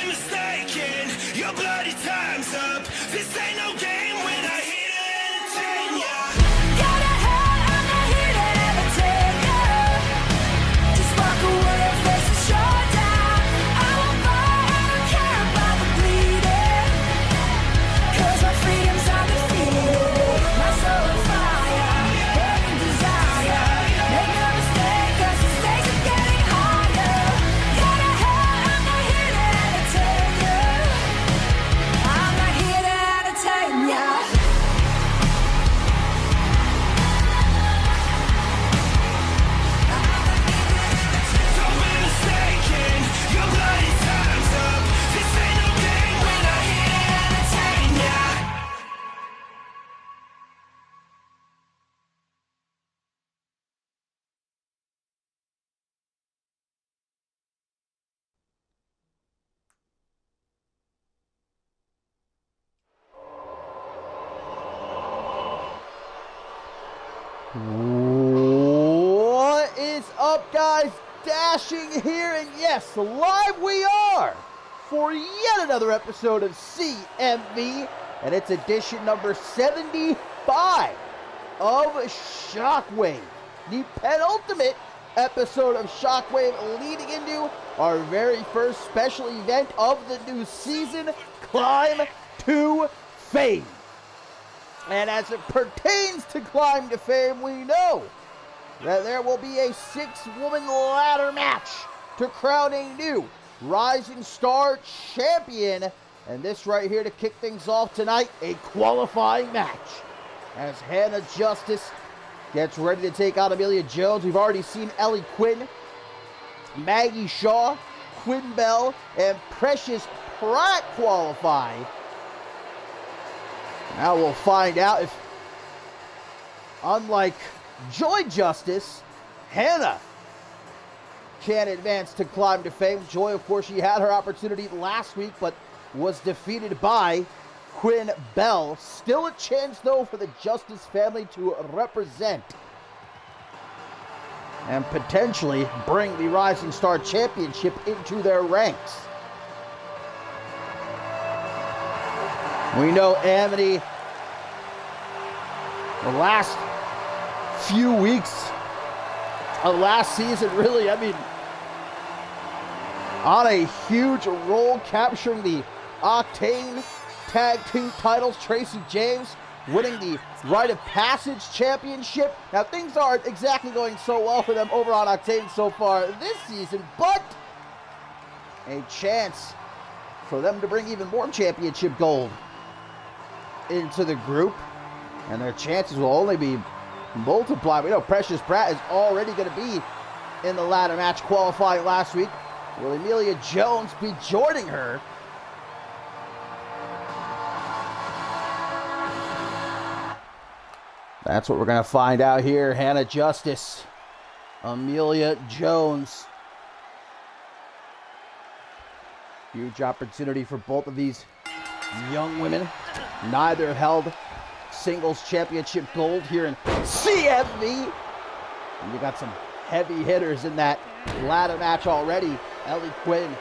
be mistaken, your bloody time's up. This ain't no game when I hit to entertain ya. Gotta hide, I'm not here to entertain ya. Just walk away and face the showdown. I won't fight, I don't care about the bleeding. 'Cause my freedom's undefeated. My soul on fire, burning desire. Make no mistake, 'cause the stakes are getting higher. Gotta hide, I'm not here to entertain ya. I'm not here to entertain ya. Don't be mistaken, your bloody time's up. This ain't no game when I hit to entertain ya. What is up, guys? Dashing here, and yes, live we are for yet another episode of CMV, and it's edition number 75 of Shockwave, the penultimate episode of Shockwave, leading into our very first special event of the new season, Climb to Fame. And as it pertains to Climb to Fame, we know that there will be a 6-woman ladder match to crown a new Rising Star champion. And this right here to kick things off tonight, a qualifying match. As Hannah Justice gets ready to take out Amelia Jones. We've already seen Ellie Quinn, Maggie Shaw, Quinn Bell, and Precious Pratt qualify. Now we'll find out if, unlike Joy Justice, Hannah can advance to Climb to Fame. Joy, of course, she had her opportunity last week, but was defeated by Quinn Bell. Still a chance, though, for the Justice family to represent and potentially bring the Rising Star Championship into their ranks. We know Amity, the last few weeks of last season, really, on a huge roll, capturing the Octane Tag Team titles. Tracy James winning the Rite of Passage Championship. Now, things aren't exactly going so well for them over on Octane so far this season, but a chance for them to bring even more championship gold into the group, and their chances will only be multiplied. We know Precious Pratt is already going to be in the ladder match qualifying last week. Will Amelia Jones be joining her? That's what we're going to find out here. Hannah Justice, Amelia Jones. Huge opportunity for both of these young women. Neither have held singles championship gold here in CMV. And you got some heavy hitters in that ladder match already. Ellie Quinn,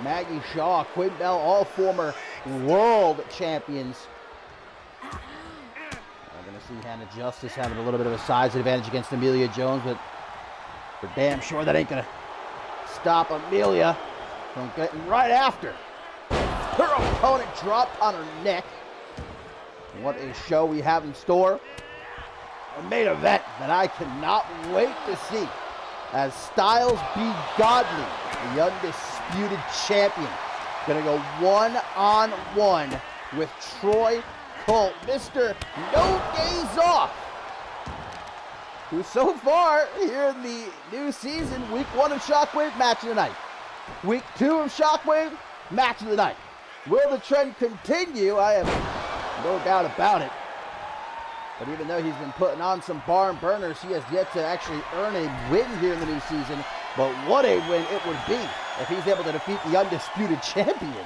Maggie Shaw, Quinn Bell, all former world champions. We're going to see Hannah Justice having a little bit of a size advantage against Amelia Jones, but for damn sure that ain't going to stop Amelia from getting right after her opponent dropped on her neck. What a show we have in store. A main event that I cannot wait to see, as Styles B. Godly, the undisputed champion, gonna go one-on-one with Troy Colt, Mr. No Days Off, who so far here in the new season, week 1 of Shockwave, match of the night. Week 2 of Shockwave, match of the night. Will the trend continue? I have no doubt about it. But even though he's been putting on some barn burners, he has yet to actually earn a win here in the new season. But what a win it would be if he's able to defeat the undisputed champion.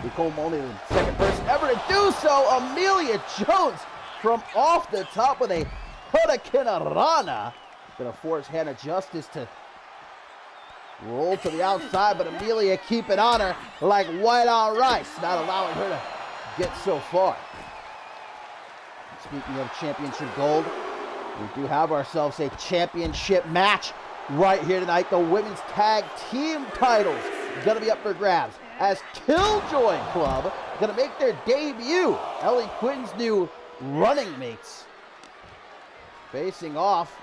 Become only the second person ever to do so. Amelia Jones from off the top with a Hurricane Rana. Gonna force Hannah Justice to Roll to the outside, but Amelia keep it on her like white on rice, not allowing her to get so far. Speaking of championship gold, we do have ourselves a championship match right here tonight. The women's tag team titles going to be up for grabs as Killjoy Club going to make their debut. Ellie Quinn's new running mates facing off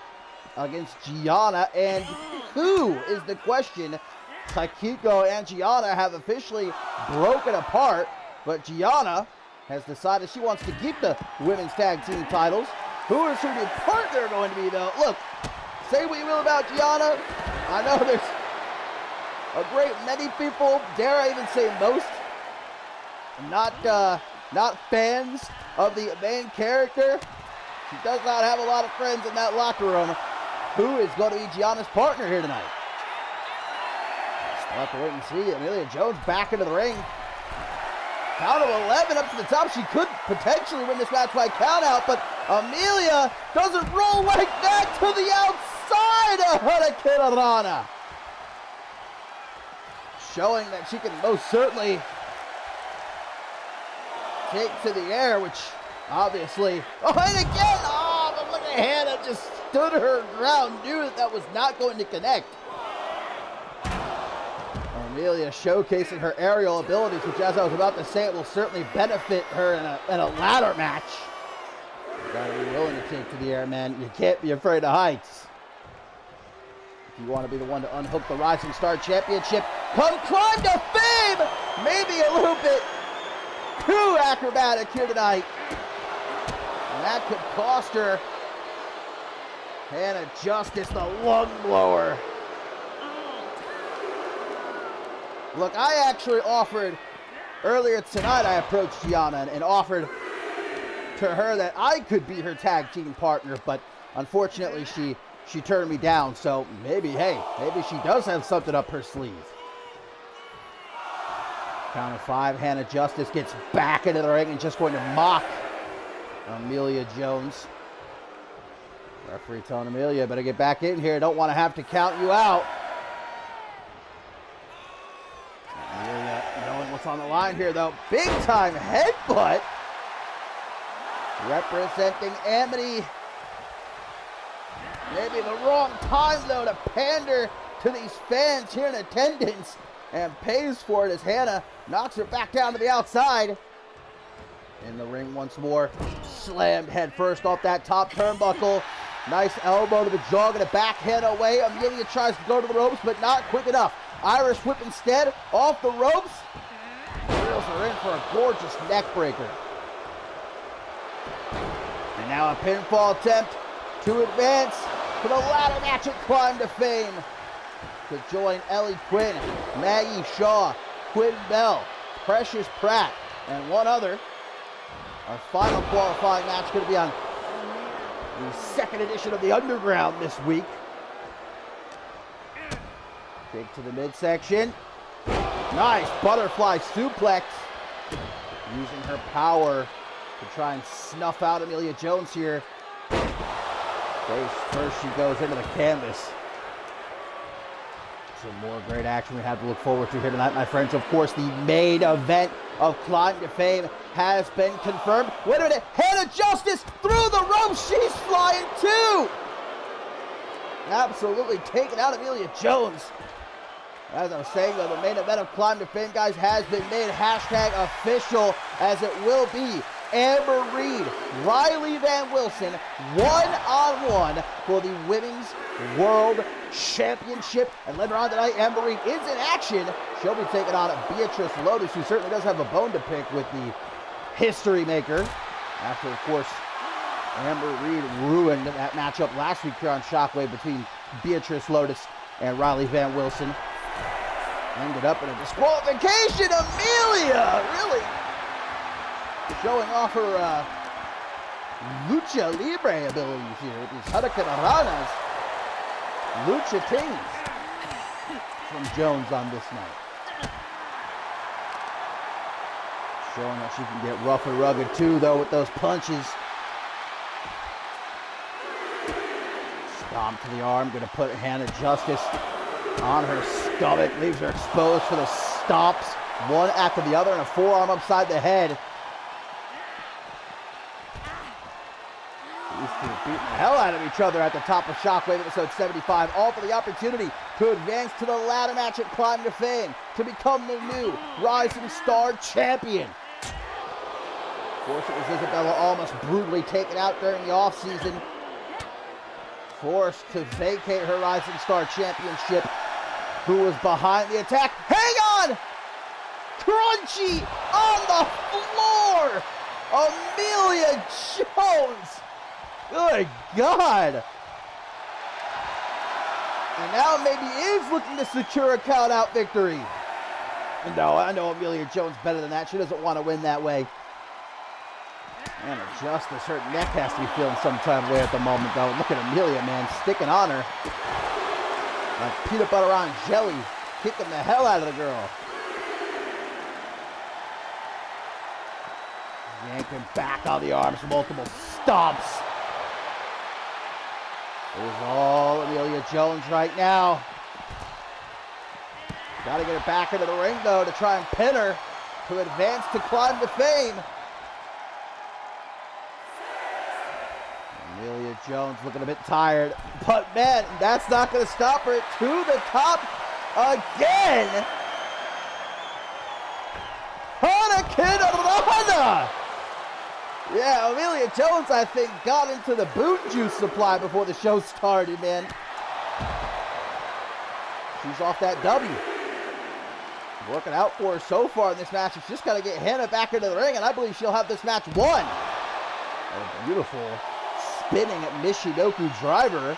against Gianna, and who is the question? Takiko and Gianna have officially broken apart, but Gianna has decided she wants to keep the women's tag team titles. Who is her new partner going to be, though? Look, say what you will about Gianna. I know there's a great many people, dare I even say most, not fans of the main character. She does not have a lot of friends in that locker room. Who is going to be Gianna's partner here tonight? We'll have to wait and see. Amelia Jones back into the ring. Count of 11 up to the top. She could potentially win this match by count out, but Amelia doesn't roll like that to the outside of Hurricane Rana. Showing that she can most certainly take to the air, which obviously, oh, and again, oh, but look at Hannah just stood her ground, knew that was not going to connect. Amelia showcasing her aerial abilities, which, as I was about to say, it will certainly benefit her in a ladder match. You gotta be willing to take to the air, man. You can't be afraid of heights. If you want to be the one to unhook the Rising Star Championship, come climb to fame! Maybe a little bit too acrobatic here tonight. And that could cost her. Hannah Justice, the lung blower. Look, I actually offered, earlier tonight I approached Gianna and offered to her that I could be her tag team partner, but unfortunately she turned me down, so maybe she does have something up her sleeve. Count of 5, Hannah Justice gets back into the ring and just going to mock Amelia Jones. Referee telling Amelia, better get back in here, don't want to have to count you out. Amelia knowing what's on the line here, though. Big time headbutt. Representing Amity. Maybe the wrong time, though, to pander to these fans here in attendance, and pays for it as Hannah knocks her back down to the outside. In the ring once more. Slammed head first off that top turnbuckle. Nice elbow to the jaw, gonna backhand away. Amelia tries to go to the ropes, but not quick enough. Irish whip instead, off the ropes. Reels her in for a gorgeous neck breaker. And now a pinfall attempt to advance to the ladder match at Climb to Fame. To join Ellie Quinn, Maggie Shaw, Quinn Bell, Precious Pratt, and one other. Our final qualifying match going to be on the second edition of the Underground this week. Big to the midsection. Nice butterfly suplex. Using her power to try and snuff out Amelia Jones here. First she goes into the canvas. Some more great action we have to look forward to here tonight, my friends. Of course, the main event of Climb to Fame has been confirmed. Wait a minute, Hannah Justice through the ropes. She's flying too. Absolutely taking out Amelia Jones. As I was saying, though, the main event of Climb to Fame, guys, has been made hashtag official, as it will be Amber Reed, Riley Van Wilson, one-on-one for the Women's World Championship. And later on tonight, Amber Reed is in action. She'll be taking on Beatrice Lotus, who certainly does have a bone to pick with the history maker. After, of course, Amber Reed ruined that matchup last week here on Shockwave between Beatrice Lotus and Riley Van Wilson. Ended up in a disqualification. Amelia really showing off her lucha libre abilities here with these Hurricane Rana's lucha tings from Jones on this night. Showing that she can get rough and rugged too, though, with those punches. Stomp to the arm, gonna put Hannah Justice On her stomach, leaves her exposed for the stomps, one after the other, and a forearm upside the head. These two beating the hell out of each other at the top of Shockwave episode 75, all for the opportunity to advance to the ladder match at Climb to Fame, to become the new Rising Star Champion. Of course, it was Isabella almost brutally taken out during the offseason, forced to vacate her Rising Star Championship. Who was behind the attack? Hang on! Crunchy on the floor! Amelia Jones! Good God! And now maybe is looking to secure a count-out victory. No, I know Amelia Jones better than that. She doesn't want to win that way. And Justice, her neck has to be feeling some type of way at the moment, though. Look at Amelia, man, sticking on her. Like peanut butter on jelly, kicking the hell out of the girl. Yanking back on the arms, multiple stomps. It is all Amelia Jones right now. Got to get her back into the ring, though, to try and pin her to advance to Climb to Fame. Amelia Jones looking a bit tired, but man, that's not going to stop her. To the top again. Hurricane. Yeah, Amelia Jones, I think, got into the boot juice supply before the show started, man. She's off that W. Working out for her so far in this match. She's just got to get Hannah back into the ring, and I believe she'll have this match won. Oh, beautiful spinning Michinoku driver.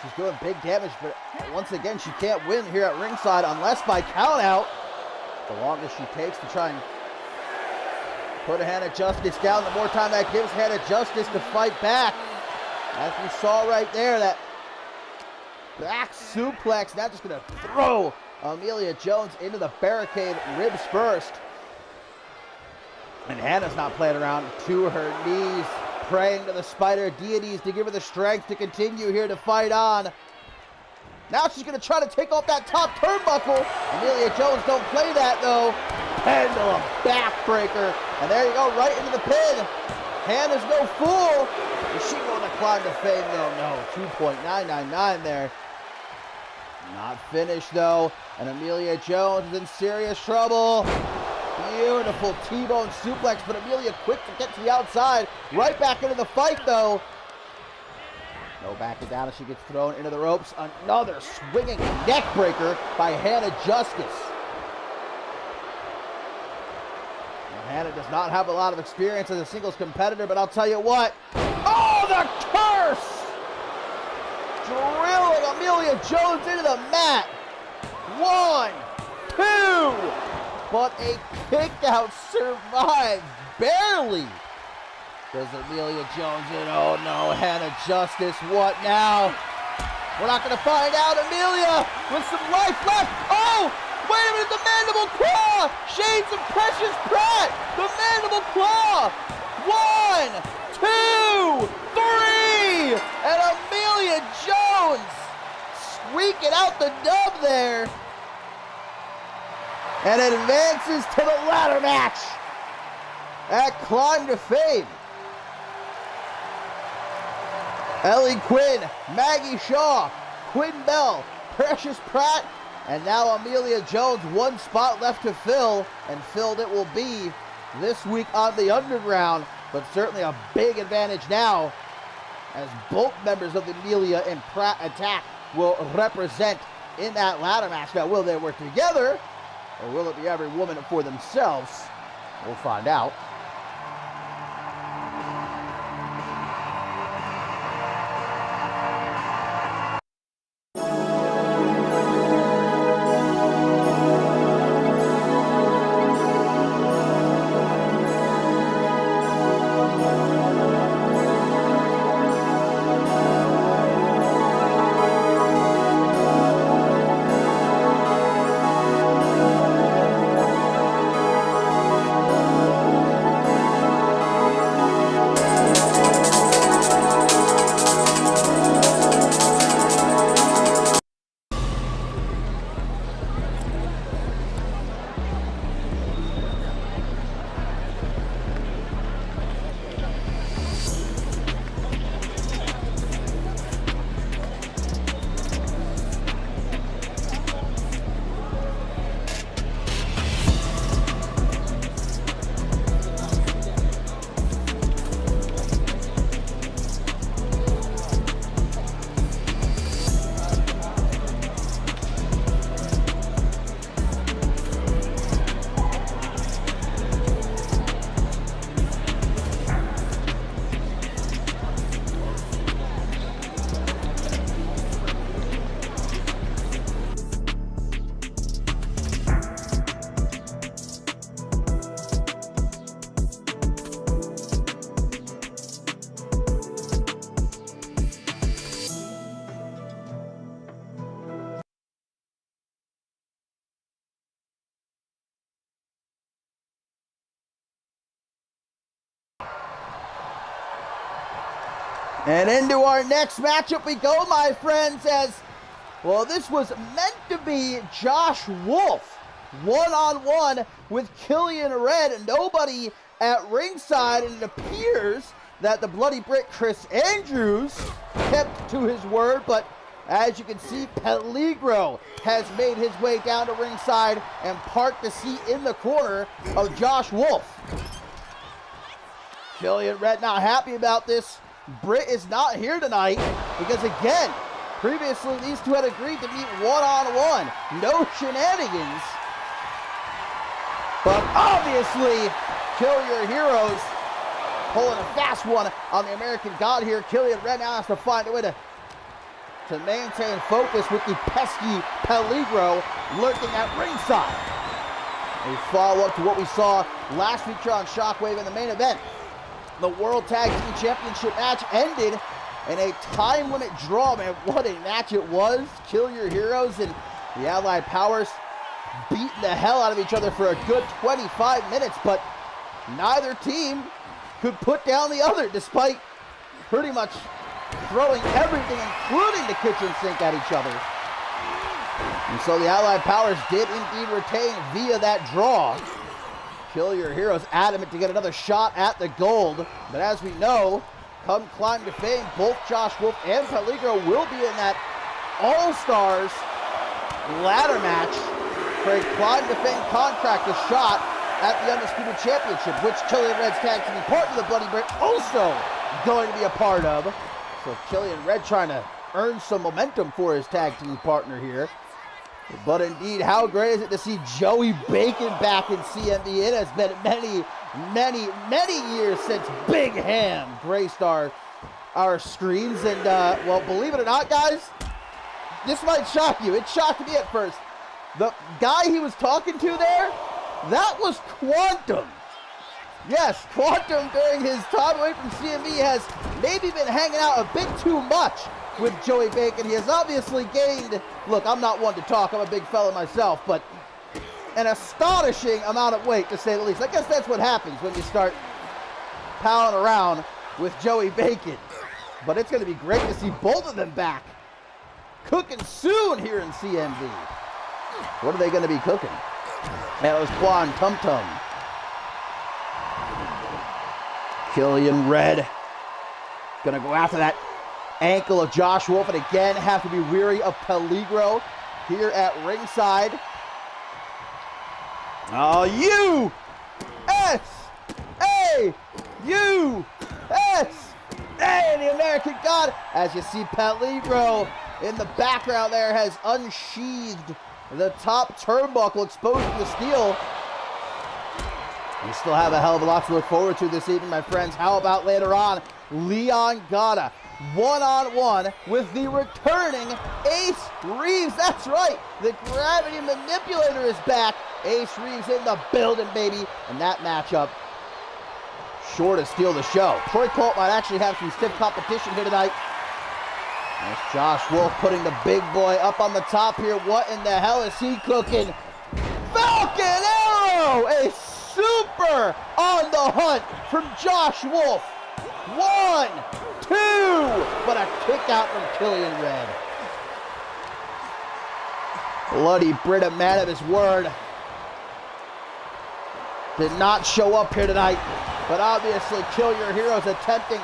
She's doing big damage, but once again, she can't win here at ringside unless by countout. The longest she takes to try and put Hannah Justice down, the more time that gives Hannah Justice to fight back. As we saw right there, that back suplex, now just going to throw Amelia Jones into the barricade, ribs first. And Hannah's not playing around, to her knees, praying to the spider deities to give her the strength to continue here to fight on. Now she's going to try to take off that top turnbuckle. Amelia Jones don't play that, though. Pendulum backbreaker. And there you go, right into the pin. Hannah's no fool. Is she going to Climb to Fame, though? No, 2.999 there. Not finished, though. And Amelia Jones is in serious trouble. Beautiful T-bone suplex, but Amelia quick to get to the outside. Right back into the fight, though. No backing down as she gets thrown into the ropes. Another swinging neck breaker by Hannah Justice. Now, Hannah does not have a lot of experience as a singles competitor, but I'll tell you what. Oh, the curse! Drilling Amelia Jones into the mat. 1, 2. But a kick out survives, barely. Does Amelia Jones in? Oh no, Hannah Justice, what now? We're not going to find out. Amelia with some life left. Oh, wait a minute, the mandible claw. Shades of Precious Pratt. The mandible claw. 1, 2, 3. And Amelia Jones squeaking out the dub there. And advances to the ladder match at Climb to Fame. Ellie Quinn, Maggie Shaw, Quinn Bell, Precious Pratt, and now Amelia Jones, one spot left to fill, and filled it will be this week on the Underground, but certainly a big advantage now, as both members of the Amelia and Pratt attack will represent in that ladder match. Now, will they work together? Or will it be every woman for themselves? We'll find out. And into our next matchup we go, my friends, as, well, this was meant to be Josh Wolf one-on-one with Killian Red. Nobody at ringside, and it appears that the Bloody Brick Chris Andrews kept to his word, but as you can see, Peligro has made his way down to ringside and parked the seat in the corner of Josh Wolf. Killian Red not happy about this. Britt is not here tonight because, again, previously these two had agreed to meet one-on-one. No shenanigans. But obviously, Kill Your Heroes pulling a fast one on the American God here. Killian Red now has to find a way to maintain focus with the pesky Peligro lurking at ringside. A follow-up to what we saw last week here on Shockwave in the main event. The World Tag Team Championship match ended in a time limit draw. Man, what a match it was. Kill Your Heroes and the Allied Powers beating the hell out of each other for a good 25 minutes, but neither team could put down the other despite pretty much throwing everything, including the kitchen sink, at each other. And so the Allied Powers did indeed retain via that draw. Kill Your Heroes adamant to get another shot at the gold. But as we know, come Climb to Fame, both Josh Wolf and Peligro will be in that All-Stars ladder match for a Climb to Fame contract, a shot at the Undisputed Championship, which Killian Red's tag team partner, the Bloody Brick, also going to be a part of. So Killian Red trying to earn some momentum for his tag team partner here. But indeed, how great is it to see Joey Bacon back in CMV? It has been many years since Big Ham graced our screens. And, well, believe it or not, guys, this might shock you. It shocked me at first. The guy he was talking to there, that was Quantum. Yes, Quantum during his time away from CMV has maybe been hanging out a bit too much with Joey Bacon. He has obviously gained, look, I'm not one to talk, I'm a big fella myself, but an astonishing amount of weight, to say the least. I guess that's what happens when you start palling around with Joey Bacon. But it's going to be great to see both of them back cooking soon here in CMV. What are they going to be cooking? That was Quan Tum Tum. Killian Red gonna go after that ankle of Josh Wolf, and again have to be weary of Peligro here at ringside. Oh, U-S-A-U-S-A, the American God. As you see, Peligro in the background there has unsheathed the top turnbuckle, exposing the steel. We still have a hell of a lot to look forward to this evening, my friends. How about later on, Leon Gata one-on-one with the returning Ace Reeves. That's right, the Gravity Manipulator is back. Ace Reeves in the building, baby. And that matchup sure to steal the show. Troy Colt might actually have some stiff competition here tonight. That's Josh Wolf putting the big boy up on the top here. What in the hell is he cooking? Falcon Arrow! A super on the hunt from Josh Wolf. 1, 2, but a kick out from Killian Red. Bloody Brit, a man of his word, did not show up here tonight, but obviously Kill Your Heroes attempting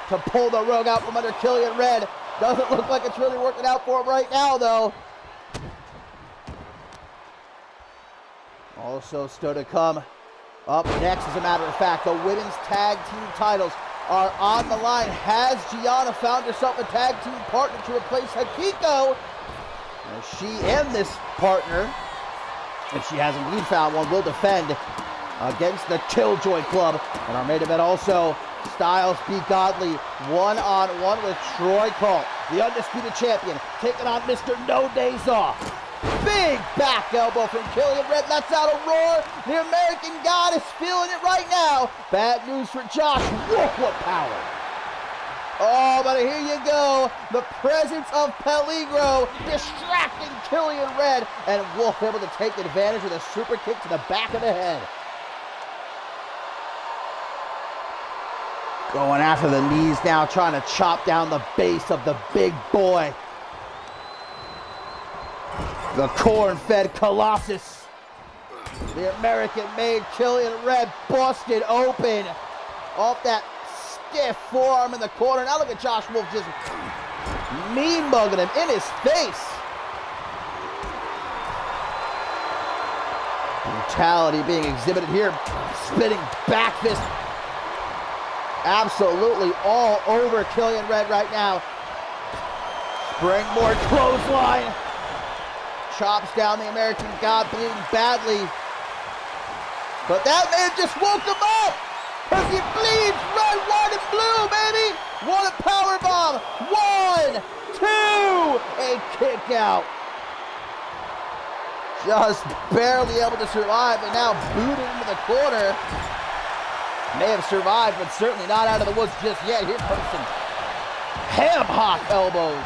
to pull the rug out from under Killian Red. Doesn't look like it's really working out for him right now, though. Also still to come. Up next, as a matter of fact, the women's tag team titles are on the line. Has Gianna found herself a tag team partner to replace Hakiko? And she and this partner, if she has indeed found one, will defend against the Killjoy Club. And our main event also, Styles Be Godly one-on-one with Troy Colt, the undisputed champion, taking on Mr. No Days Off. Big back elbow from Killian Red lets out a roar. The American God is feeling it right now. Bad news for Josh Wolf. What power. Oh, but here you go. The presence of Peligro distracting Killian Red, and Wolf able to take advantage of the super kick to the back of the head. Going after the knees now, trying to chop down the base of the big boy. The corn-fed Colossus. The American-made Killian Red busted open off that stiff forearm in the corner. Now look at Josh Wolf just mean-mugging him in his face. Brutality being exhibited here. Spinning back fist. Absolutely all over Killian Red right now. Springboard clothesline. Chops down the American God, bleeding badly. But that man just woke him up! Because he bleeds red, white, and blue, baby! What a powerbomb! 1, 2, a kick out. Just barely able to survive, and now booted into the corner. May have survived, but certainly not out of the woods just yet. Here comes some ham hock elbows.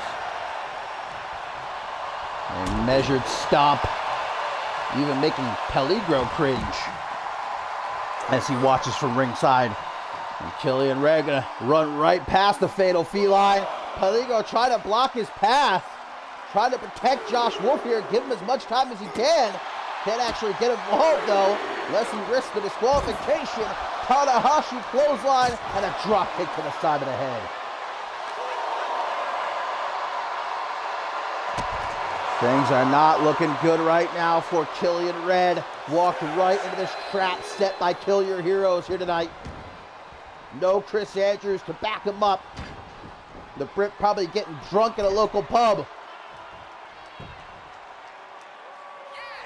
A measured stomp, even making Peligro cringe as he watches from ringside. And Killian Red gonna run right past the fatal feline. Peligro trying to block his path, trying to protect Josh Wolf here, give him as much time as he can. Can't actually get involved though, lest he risk the disqualification. Tanahashi clothesline and a drop kick to the side of the head. Things are not looking good right now for Killian Red. Walked right into this trap set by Kill Your Heroes here tonight. No Chris Andrews to back him up. The Brit probably getting drunk at a local pub.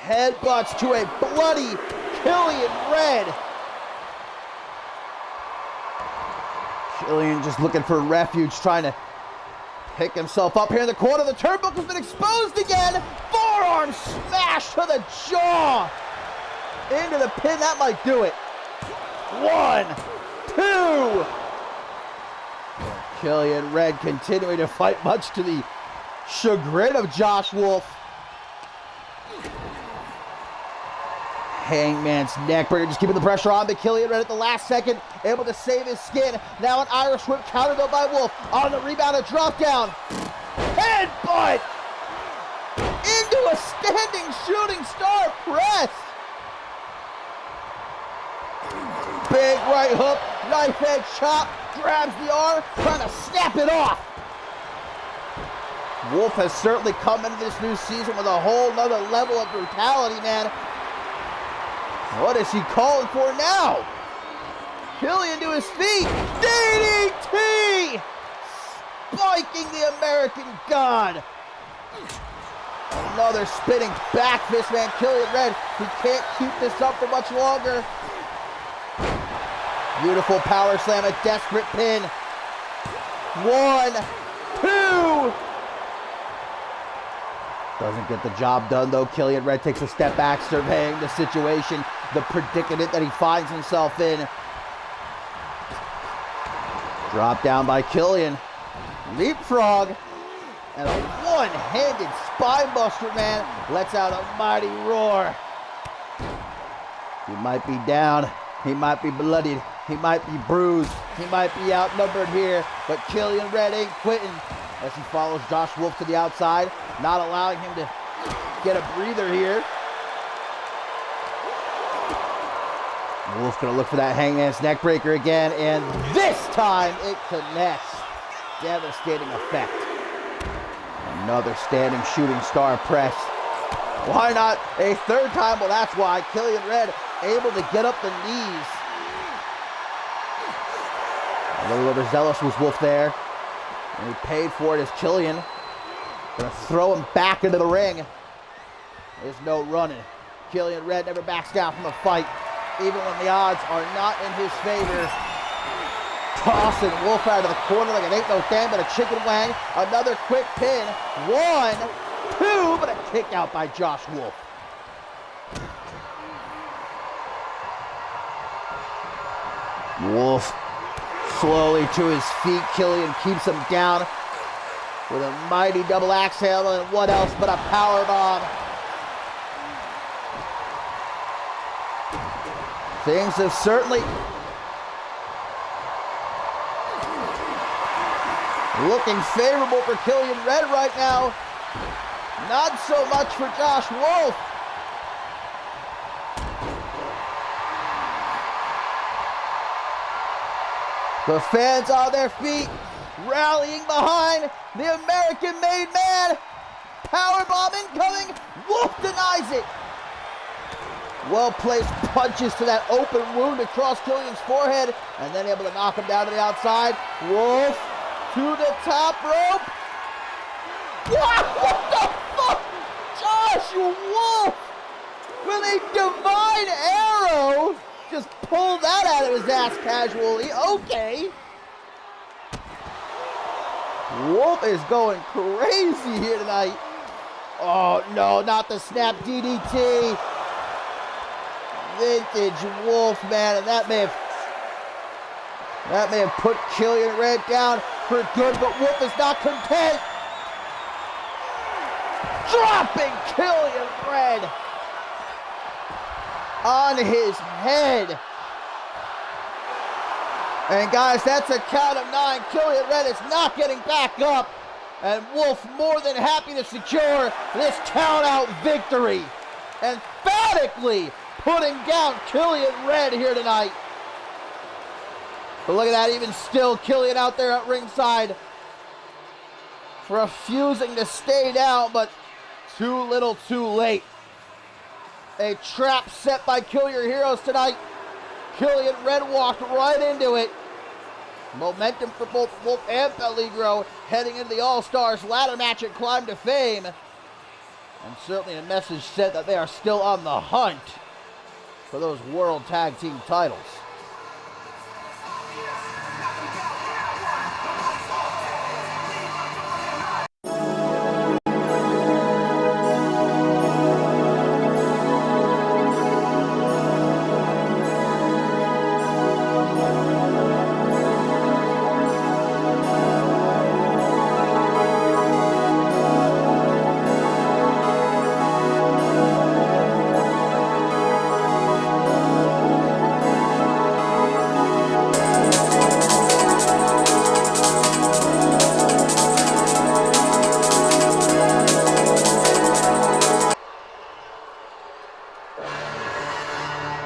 Headbutts to a bloody Killian Red. Killian just looking for refuge, trying to pick himself up here in the corner. The turnbuckle's been exposed again. Forearm smash to the jaw. Into the pin, that might do it. 1, 2. Killian Red continuing to fight, much to the chagrin of Josh Wolf. Hangman's neckbreaker, just keeping the pressure on, but Killian Red at the last second, able to save his skin. Now an Irish whip countered though by Wolf. On the rebound, a drop down. Headbutt! Into a standing shooting star press. Big right hook, knife edge chop, grabs the arm, trying to snap it off. Wolf has certainly come into this new season with a whole nother level of brutality, man. What is he calling for now? Killian to his feet. DDT! Spiking the American God. Another spinning back fist, man. Killian Red, he can't keep this up for much longer. Beautiful power slam, a desperate pin. 1, 2. Doesn't get the job done though. Killian Red takes a step back, surveying the situation, the predicament that he finds himself in. Drop down by Killian. Leapfrog. And a one-handed spine buster, man. Lets out a mighty roar. He might be down. He might be bloodied. He might be bruised. He might be outnumbered here. But Killian Red ain't quitting as he follows Josh Wolf to the outside, not allowing him to get a breather here. Wolf's gonna look for that Hangman's neckbreaker again, and this time it connects. Devastating effect. Another standing shooting star press. Why not a third time? Well, that's why. Killian Red able to get up the knees. A little overzealous was Wolf there. And he paid for it as Killian. Gonna throw him back into the ring. There's no running. Killian Red never backs down from a fight, even when the odds are not in his favor. Tossing Wolf out of the corner like it ain't no thing but a chicken wang. Another quick pin. 1, 2, but a kick out by Josh Wolf. Wolf slowly to his feet. Killian keeps him down with a mighty double axe handle and what else but a power bomb. Things have certainly Looking favorable for Killian Red right now. Not so much for Josh Wolf. The fans on their feet, rallying behind the American-made man. Powerbomb incoming. Wolf denies it. Well-placed punches to that open wound across Killian's forehead, and then able to knock him down to the outside. Wolf to the top rope. What the fuck? Josh Wolf with a divine arrow. Just pulled that out of his ass casually. Okay. Wolf is going crazy here tonight. Oh no, not the snap DDT. Vintage Wolf, man, and that may have put Killian Red down for good, but Wolf is not content. Dropping Killian Red on his head. And guys, that's a count of 9. Killian Red is not getting back up. And Wolf more than happy to secure this count-out victory. Emphatically putting down Killian Red here tonight. But look at that, even still, Killian out there at ringside, refusing to stay down, but too little too late. A trap set by Kill Your Heroes tonight. Killian Red walked right into it. Momentum for both Wolf and Peligro heading into the All-Stars ladder match at Climb to Fame. And certainly a message sent that they are still on the hunt for those World Tag Team titles.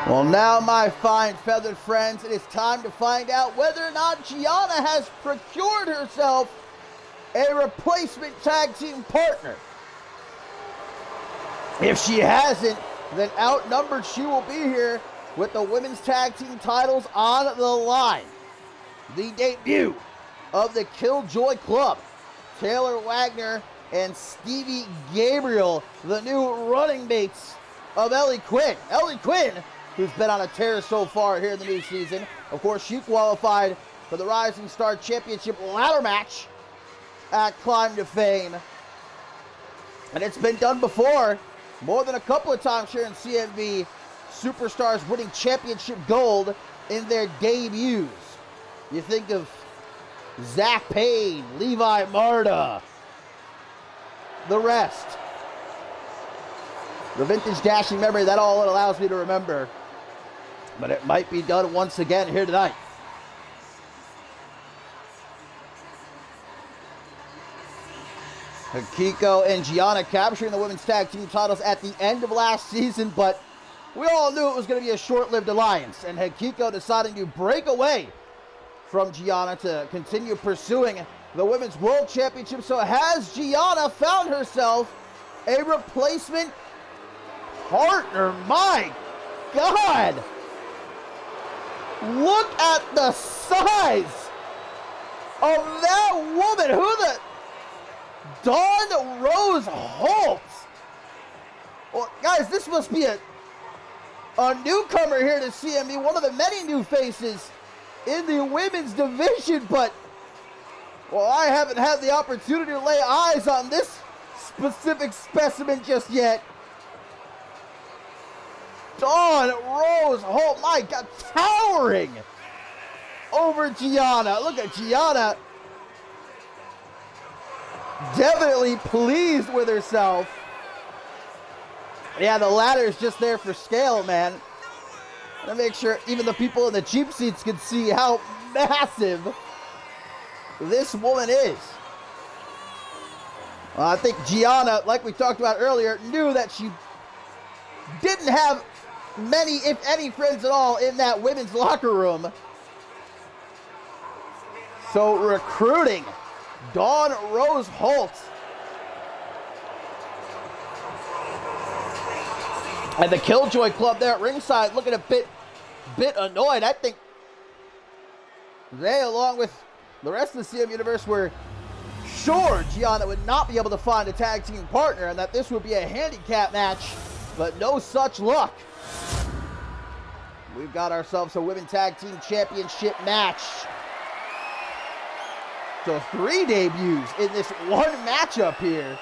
Well, now, my fine feathered friends, it is time to find out whether or not Gianna has procured herself a replacement tag team partner. If she hasn't, then outnumbered she will be here with the women's tag team titles on the line. The debut of the Killjoy Club, Taylor Wagner and Stevie Gabriel, the new running mates of Ellie Quinn. Ellie Quinn, who's been on a tear so far here in the new season. Of course, she qualified for the Rising Star Championship ladder match at Climb to Fame. And it's been done before, more than a couple of times here in CMV. Superstars winning championship gold in their debuts. You think of Zach Payne, Levi Marta, the rest. The vintage dashing memory, that all it allows me to remember. But it might be done once again here tonight. Hikiko and Gianna capturing the women's tag team titles at the end of last season, but we all knew it was going to be a short-lived alliance, and Hikiko deciding to break away from Gianna to continue pursuing the Women's World Championship. So has Gianna found herself a replacement partner? My God! Look at the size of that woman. Who the... Dawn Rose Holt. Well, guys, this must be a newcomer here to CMV, one of the many new faces in the women's division, but, well, I haven't had the opportunity to lay eyes on this specific specimen just yet. Dawn Rose Holt, my God, towering over Gianna. Look at Gianna. Definitely pleased with herself. Yeah, the ladder is just there for scale, man. To make sure even the people in the cheap seats can see how massive this woman is. I think Gianna, like we talked about earlier, knew that she didn't have many, if any, friends at all in that women's locker room. So recruiting Dawn Rose Holt. And the Killjoy Club there at ringside looking a bit annoyed. I think they, along with the rest of the CM universe, were sure Gianna would not be able to find a tag team partner and that this would be a handicap match, but no such luck. We've got ourselves a Women's Tag Team Championship match. So 3 debuts in this one matchup here,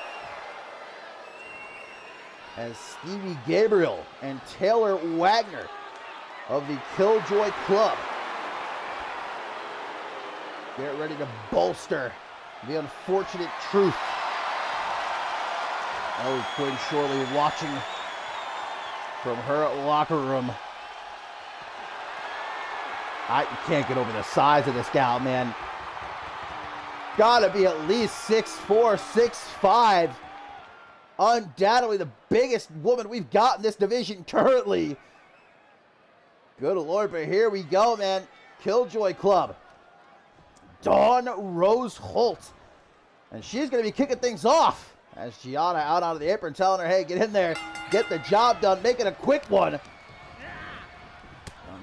as Stevie Gabriel and Taylor Wagner of the Killjoy Club get ready to bolster the unfortunate truth. Ellie Quinn surely watching from her locker room. You can't get over the size of this gal, man. Gotta be at least 6'4", 6'5". Undoubtedly the biggest woman we've got in this division currently. Good Lord, but here we go, man. Killjoy Club. Dawn Rose Holt. And she's going to be kicking things off as Gianna out onto the apron telling her, hey, get in there, get the job done, make it a quick one.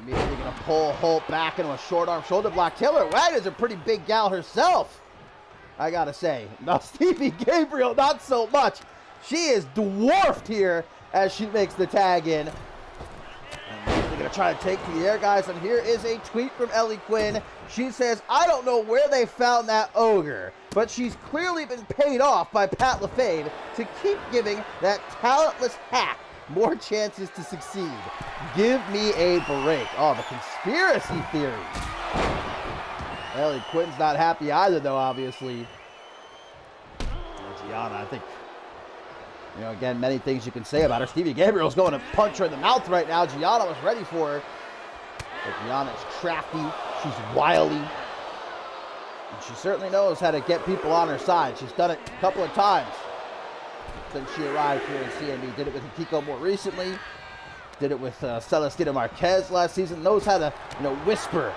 Immediately going to pull Holt back into a short arm shoulder block. Taylor Wagner's a pretty big gal herself, I got to say. Now, Stevie Gabriel, not so much. She is dwarfed here as she makes the tag in. And they're going to try to take to the air, guys. And here is a tweet from Ellie Quinn. She says, I don't know where they found that ogre, but she's clearly been paid off by Pat LaFave to keep giving that talentless hack more chances to succeed. Give me a break. Oh, the conspiracy theory. Ellie Quinn's not happy either, though, obviously. And Gianna, I think, you know, again, many things you can say about her. Stevie Gabriel's going to punch her in the mouth right now. Gianna was ready for her. But Gianna is crafty. She's wily. And she certainly knows how to get people on her side. She's done it a couple of times since she arrived here in CMV. Did it with Akiko more recently. Did it with Celestina Marquez last season. Knows how to, you know, whisper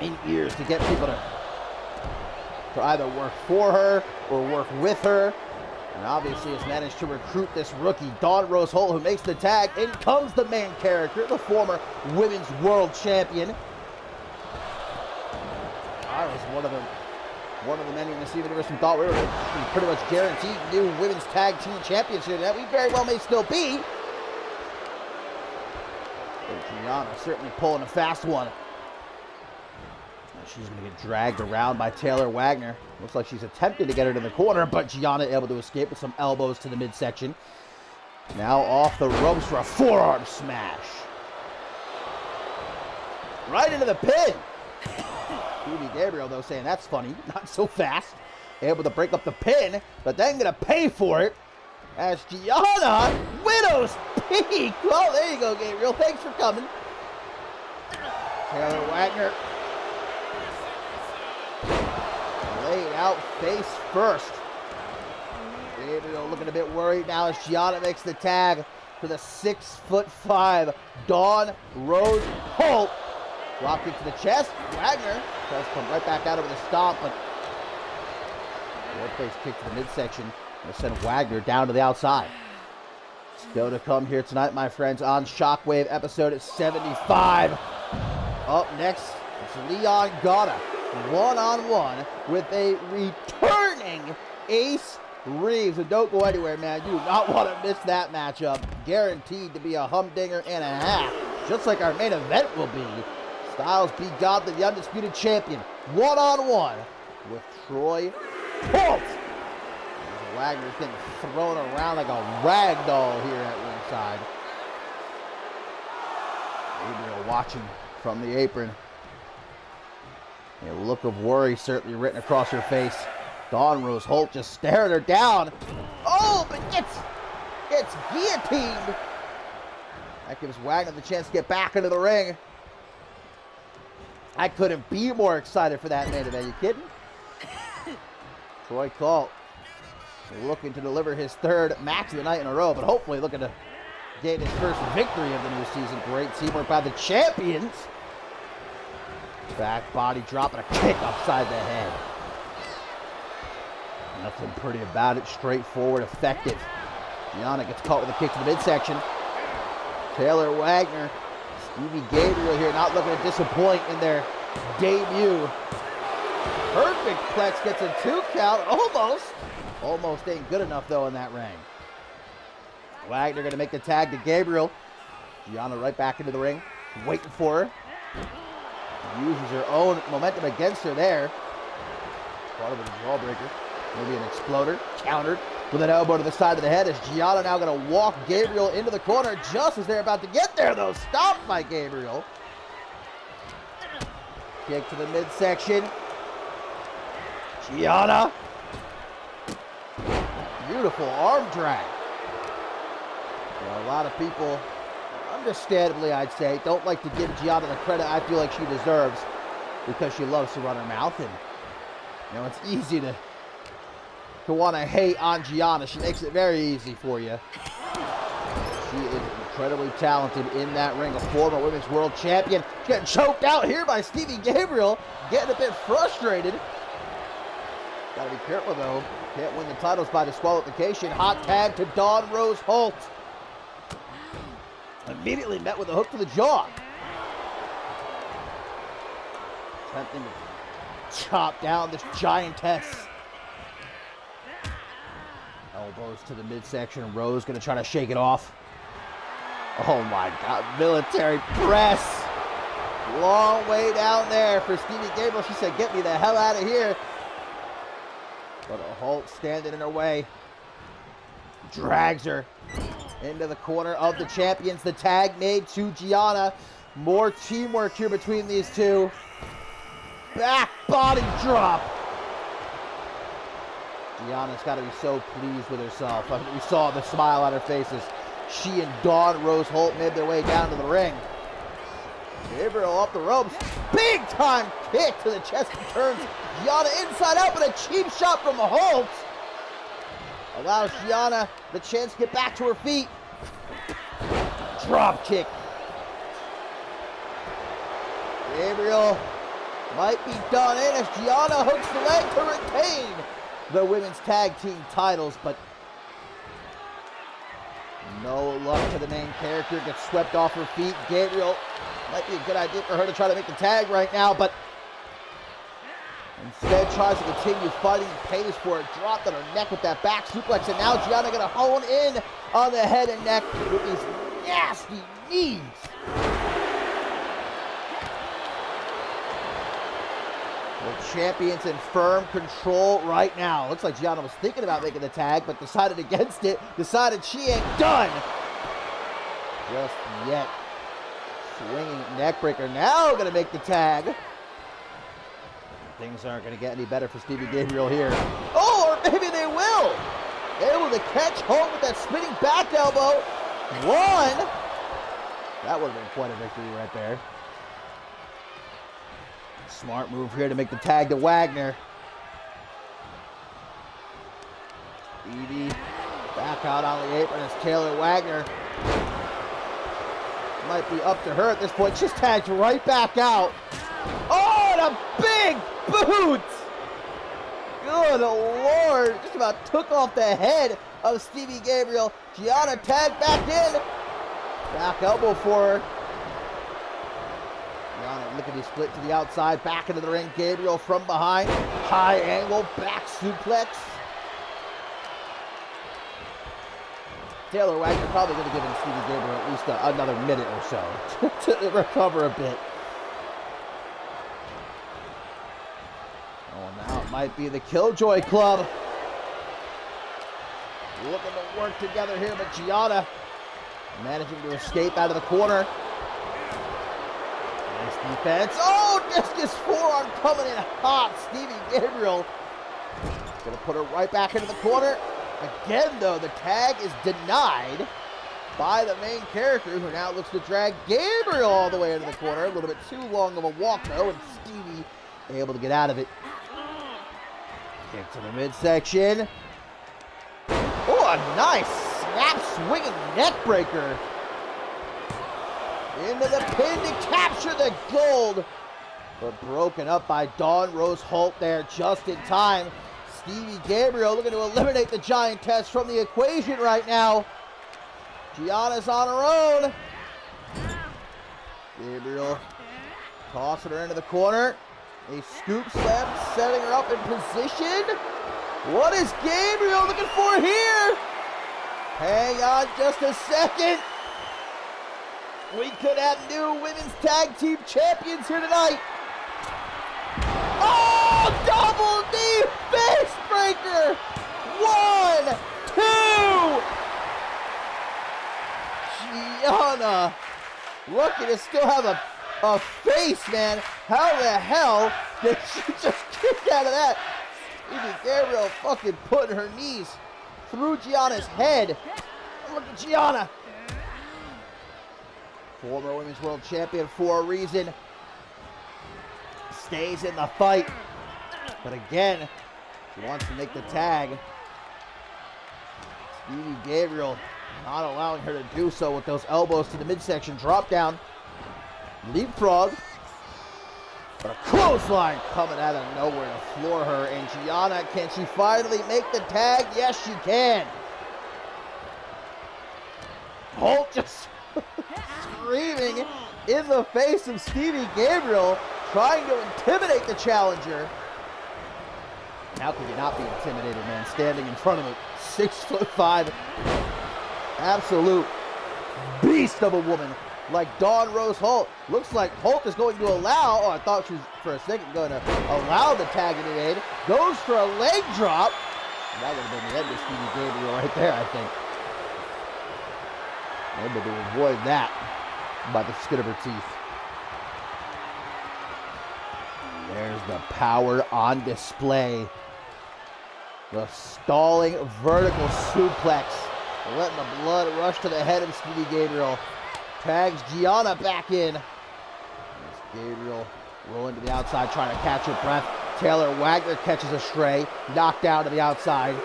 in ears to get people to either work for her or work with her. And obviously has managed to recruit this rookie, Dawn Rose Holt, who makes the tag. In comes the main character, the former Women's World Champion. I was one of the many in the CMV universe who thought we were pretty much guaranteed new Women's Tag Team Championship. That we very well may still be. But Gianna certainly pulling a fast one. She's going to get dragged around by Taylor Wagner. Looks like she's attempting to get her to the corner, but Gianna able to escape with some elbows to the midsection. Now off the ropes for a forearm smash. Right into the pin. Stevie Gabriel, though, saying that's funny. Not so fast. Able to break up the pin, but then going to pay for it as Gianna, Widow's Peak. Well, there you go, Gabriel. Thanks for coming. Taylor Wagner laid out face first. Gabriel looking a bit worried now as Gianna makes the tag for the 6'5" Dawn Rose Holt. Drop kick to the chest. Wagner does come right back out of the stomp, but face kick to the midsection will send Wagner down to the outside. Still to come here tonight, my friends, on Shockwave episode 75. Up next, it's Leon Gata, one-on-one with a returning Ace Reeves. And don't go anywhere, man. You do not want to miss that matchup. Guaranteed to be a humdinger and a half, just like our main event will be. Styles B. Godly, the undisputed champion, one-on-one with Troy Holt. Wagner's getting thrown around like a rag doll here at ringside. Gabriel watching from the apron. A look of worry certainly written across her face. Dawn Rose Holt just staring her down. Oh, but gets guillotined. That gives Wagner the chance to get back into the ring. I couldn't be more excited for that main event. You kidding? Troy Colt looking to deliver his third match of the night in a row, but hopefully looking to gain his first victory of the new season. Great teamwork by the champions. Back body drop and a kick upside the head. Nothing pretty about it. Straightforward, effective. Gianna gets caught with a kick to the midsection. Taylor Wagner, Stevie Gabriel here not looking to disappoint in their debut. Perfect plex gets a 2 count. Almost ain't good enough though in that ring. Wagner going to make the tag to Gabriel. Gianna right back into the ring, waiting for her. Uses her own momentum against her there. Part of a jawbreaker. Maybe an exploder. Countered with an elbow to the side of the head as Gianna now going to walk Gabriel into the corner just as they're about to get there though. Stopped by Gabriel. Kick to the midsection. Gianna. Beautiful arm drag. A lot of people, understandably I'd say, don't like to give Gianna the credit I feel like she deserves because she loves to run her mouth, and you know it's easy to want to hate on Gianna. She makes it very easy for you. She is incredibly talented in that ring, a former women's world champion. She's getting choked out here by Stevie Gabriel, getting a bit frustrated. Gotta be careful though. Can't win the titles by disqualification. Hot tag to Dawn Rose Holt. Immediately met with a hook to the jaw. Attempting to chop down this giantess. Elbows to the midsection. Rose going to try to shake it off. Oh my God. Military press. Long way down there for Stevie Gabriel. She said, get me the hell out of here. But a Holt standing in her way. Drags her into the corner of the champions. The tag made to Gianna. More teamwork here between these two. Back body drop. Gianna's got to be so pleased with herself. I mean, we saw the smile on her faces. She and Dawn Rose Holt made their way down to the ring. Gabriel off the ropes. Big time kick to the chest and turns Gianna inside out, but a cheap shot from Holt allows Gianna the chance to get back to her feet. Drop kick. Gabriel might be done in as Gianna hooks the leg to retain the women's tag team titles, but no luck to the main character. Gets swept off her feet. Gabriel, might be a good idea for her to try to make the tag right now, but instead tries to continue fighting and pays for it. Dropped on her neck with that back suplex, and now Gianna gonna hone in on the head and neck with these nasty knees. The champions in firm control right now. Looks like Gianna was thinking about making the tag, but decided against it. Decided she ain't done just yet. Swinging neck breaker. Now gonna make the tag. Things aren't gonna get any better for Stevie Gabriel here. Oh, or maybe they will. Able to catch Holt with that spinning back elbow. One. That would have been quite a victory right there. Smart move here to make the tag to Wagner. Stevie back out on the apron as Taylor Wagner. Might be up to her at this point. Just tagged right back out. Oh, and a big boot! Good Lord. Just about took off the head of Stevie Gabriel. Gianna tagged back in. Back elbow for her. Gianna lickety split to the outside. Back into the ring. Gabriel from behind. High angle. Back suplex. Taylor Wagner probably going to give Stevie Gabriel at least another minute or so to recover a bit. Oh, now it might be the Killjoy Club. Looking to work together here, but Gianna managing to escape out of the corner. Nice defense. Oh, discus forearm coming in hot. Stevie Gabriel going to put her right back into the corner. Again, though, the tag is denied. by the main character, who now looks to drag Gabriel all the way into the corner. A little bit too long of a walk, though, and Stevie able to get out of it. Kick to the midsection. Oh, a nice snap swinging neck breaker. Into the pin to capture the gold. But broken up by Dawn Rose Holt there just in time. Stevie Gabriel looking to eliminate the Giantess from the equation right now. Gianna's on her own. Gabriel tossing her into the corner. A scoop slam, setting her up in position. What is Gabriel looking for here? Hang on just a second. We could have new women's tag team champions here tonight. Oh, double knee face breaker. 1, 2. Gianna lucky to still have a face, man. How the hell did she just kick out of that? Stevie Gabriel fucking putting her knees through Gianna's head. Look at Gianna. Former Women's World Champion for a reason. Stays in the fight. But again, she wants to make the tag. Stevie Gabriel not allowing her to do so with those elbows to the midsection. Drop down. Leapfrog. But a clothesline coming out of nowhere to floor her. And Gianna, can she finally make the tag? Yes, she can. Holt just screaming in the face of Stevie Gabriel, trying to intimidate the challenger. How could you not be intimidated, man? Standing in front of a 6'5", absolute beast of a woman like Dawn Rose Holt. Looks like Holt is going to allow, oh, I thought she was for a second going to allow the tag to be made. Goes for a leg drop. That would have been the end of Stevie Gabriel right there, I think. Able to avoid that by the skin of her teeth. There's the power on display. The stalling vertical suplex. Letting the blood rush to the head of Stevie Gabriel. Tags Gianna back in. As Gabriel rolling to the outside, trying to catch her breath. Taylor Wagner catches a stray. Knocked down to the outside.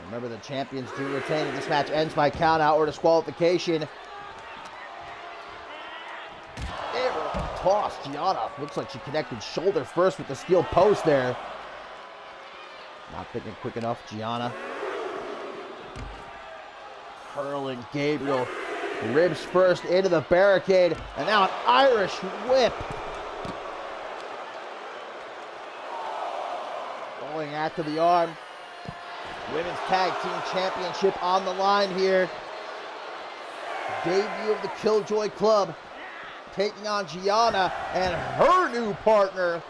Remember, the champions do retain, and this match ends by countout or disqualification. Gabriel tossed Gianna. Looks like she connected shoulder first with the steel post there. Not thinking quick enough, Gianna. Hurling Gabriel. Ribs first into the barricade, and now an Irish whip. Going after the arm. Women's Tag Team Championship on the line here. Debut of the Killjoy Club. Taking on Gianna and her new partner,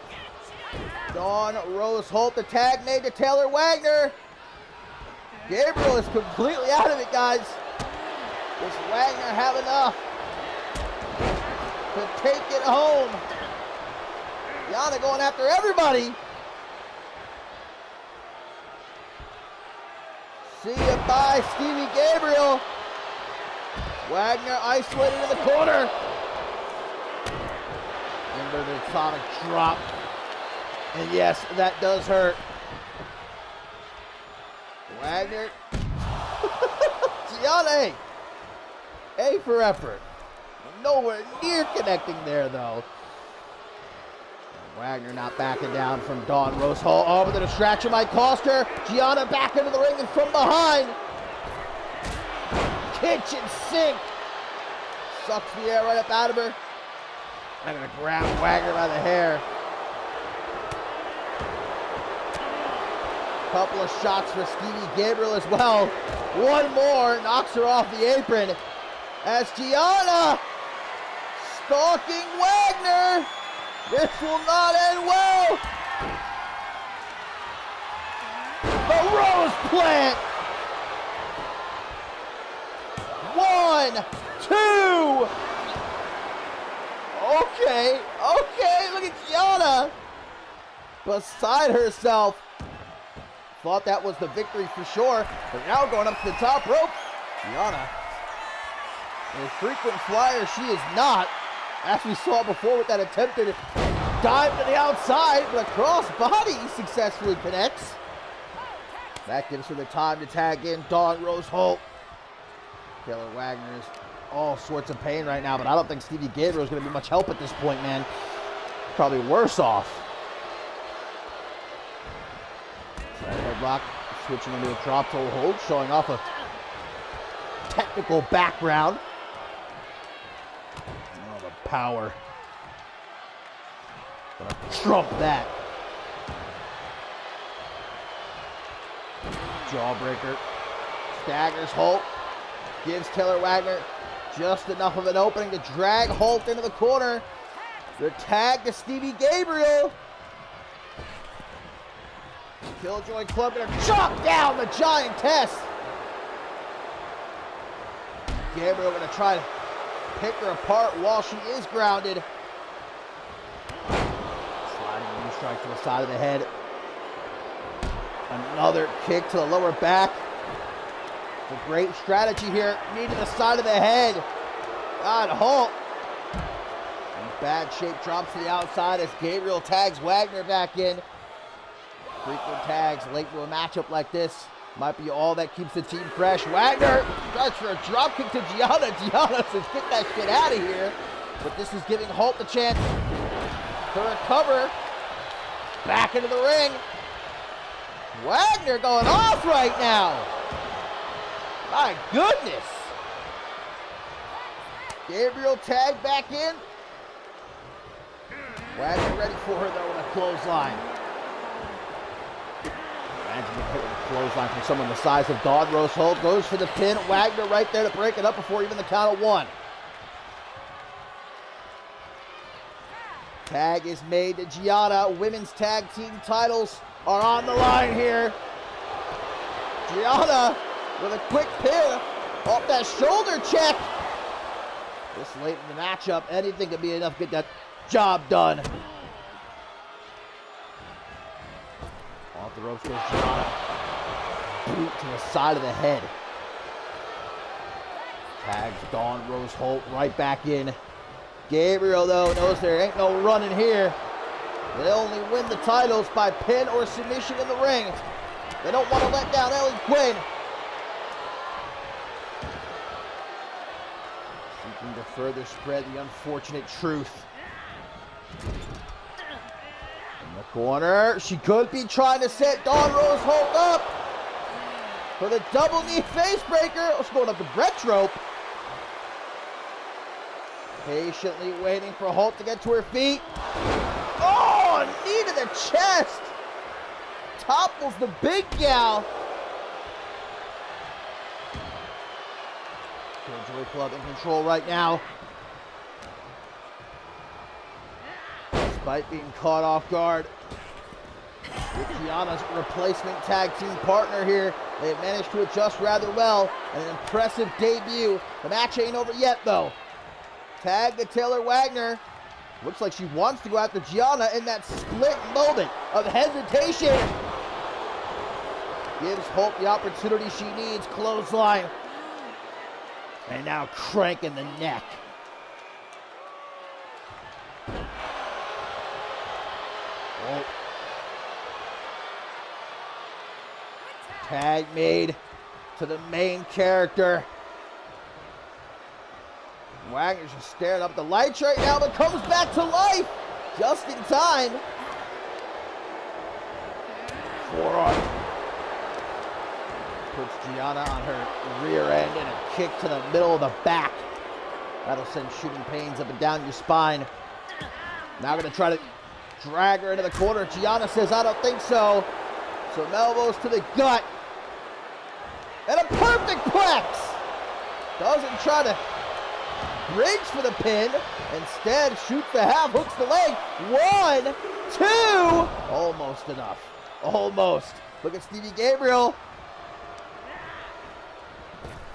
Dawn Rose Holt. The tag made to Taylor Wagner. Gabriel is completely out of it, guys. Does Wagner have enough to take it home? Gianna going after everybody. See you, bye, Stevie Gabriel. Wagner isolated in the corner. Inverted atomic drop. And yes, that does hurt. Wagner. Gianna, A for effort. Nowhere near connecting there, though. Wagner not backing down from Dawn Rose Holt. Oh, but the distraction might cost her. Gianna back into the ring and from behind. Kitchen sink. Sucks the air right up out of her. I'm going to grab Wagner by the hair. Couple of shots for Stevie Gabriel as well. One more knocks her off the apron. As Gianna stalking Wagner. This will not end well. The Rose Plant. 1, 2. Okay, look at Gianna. Beside herself. thought that was the victory for sure. But now going up to the top rope. Gianna, a frequent flyer, she is not. As we saw before with that attempted dive to the outside, but a crossbody successfully connects. That gives her the time to tag in Dawn Rose Holt. Taylor Wagner is all sorts of pain right now, but I don't think Stevie Gabriel is going to be much help at this point, man. Probably worse off. Side headlock, switching into a drop toe hold, showing off a technical background. Oh, the power. Gonna trump that. Jawbreaker. Staggers Holt. Gives Taylor Wagner just enough of an opening to drag Holt into the corner. The tag to Stevie Gabriel. Killjoy Club gonna chop down the Giantess. Gabriel gonna try to pick her apart while she is grounded. Sliding knee strike to the side of the head. Another kick to the lower back. It's a great strategy here. Knee to the side of the head. God, Holt. In bad shape, drops to the outside as Gabriel tags Wagner back in. Frequent tags late to a matchup like this might be all that keeps the team fresh. Wagner tries for a drop kick to Gianna. Gianna says, get that shit out of here. But this is giving Holt the chance to recover. Back into the ring. Wagner going off right now. My goodness. Gabriel tagged back in. Wagner ready for her though with a clothesline. Imagine the hit with a clothesline from someone the size of Dawn Rose Holt. Goes for the pin. Wagner right there to break it up before even the count of one. Tag is made to Gianna. Women's tag team titles are on the line here. Gianna with a quick pin off that shoulder check. This late in the matchup, anything could be enough to get that job done. Off the ropes goes Gianna. Boot to the side of the head. Tags Dawn Rose Holt right back in. Gabriel, though, knows there ain't no running here. They only win the titles by pin or submission in the ring. They don't want to let down Ellie Quinn. Seeking to further spread the unfortunate truth. In the corner, she could be trying to set Dawn Rose Holt up for the double knee face breaker. It's going up the Brett's rope. Patiently waiting for Holt to get to her feet. Oh, knee to the chest. Topples the big gal. Killjoy Club in control right now. Despite being caught off guard with Gianna's replacement tag team partner here, they have managed to adjust rather well. An impressive debut. The match ain't over yet, though. Tag to Taylor Wagner. Looks like she wants to go after Gianna in that split moment of hesitation. Gives Holt the opportunity she needs. Clothesline. And now cranking the neck. Holt. Tag made to the main character. Wagner's just staring up the lights right now, but comes back to life just in time. Forearm. Puts Gianna on her rear end and a kick to the middle of the back. That'll send shooting pains up and down your spine. Now going to try to drag her into the corner. Gianna says, I don't think so. Some elbows to the gut. And a perfect plex. Doesn't try to bridge for the pin. Instead, shoots the half, hooks the leg. 1, 2. Almost enough. Almost. Look at Stevie Gabriel.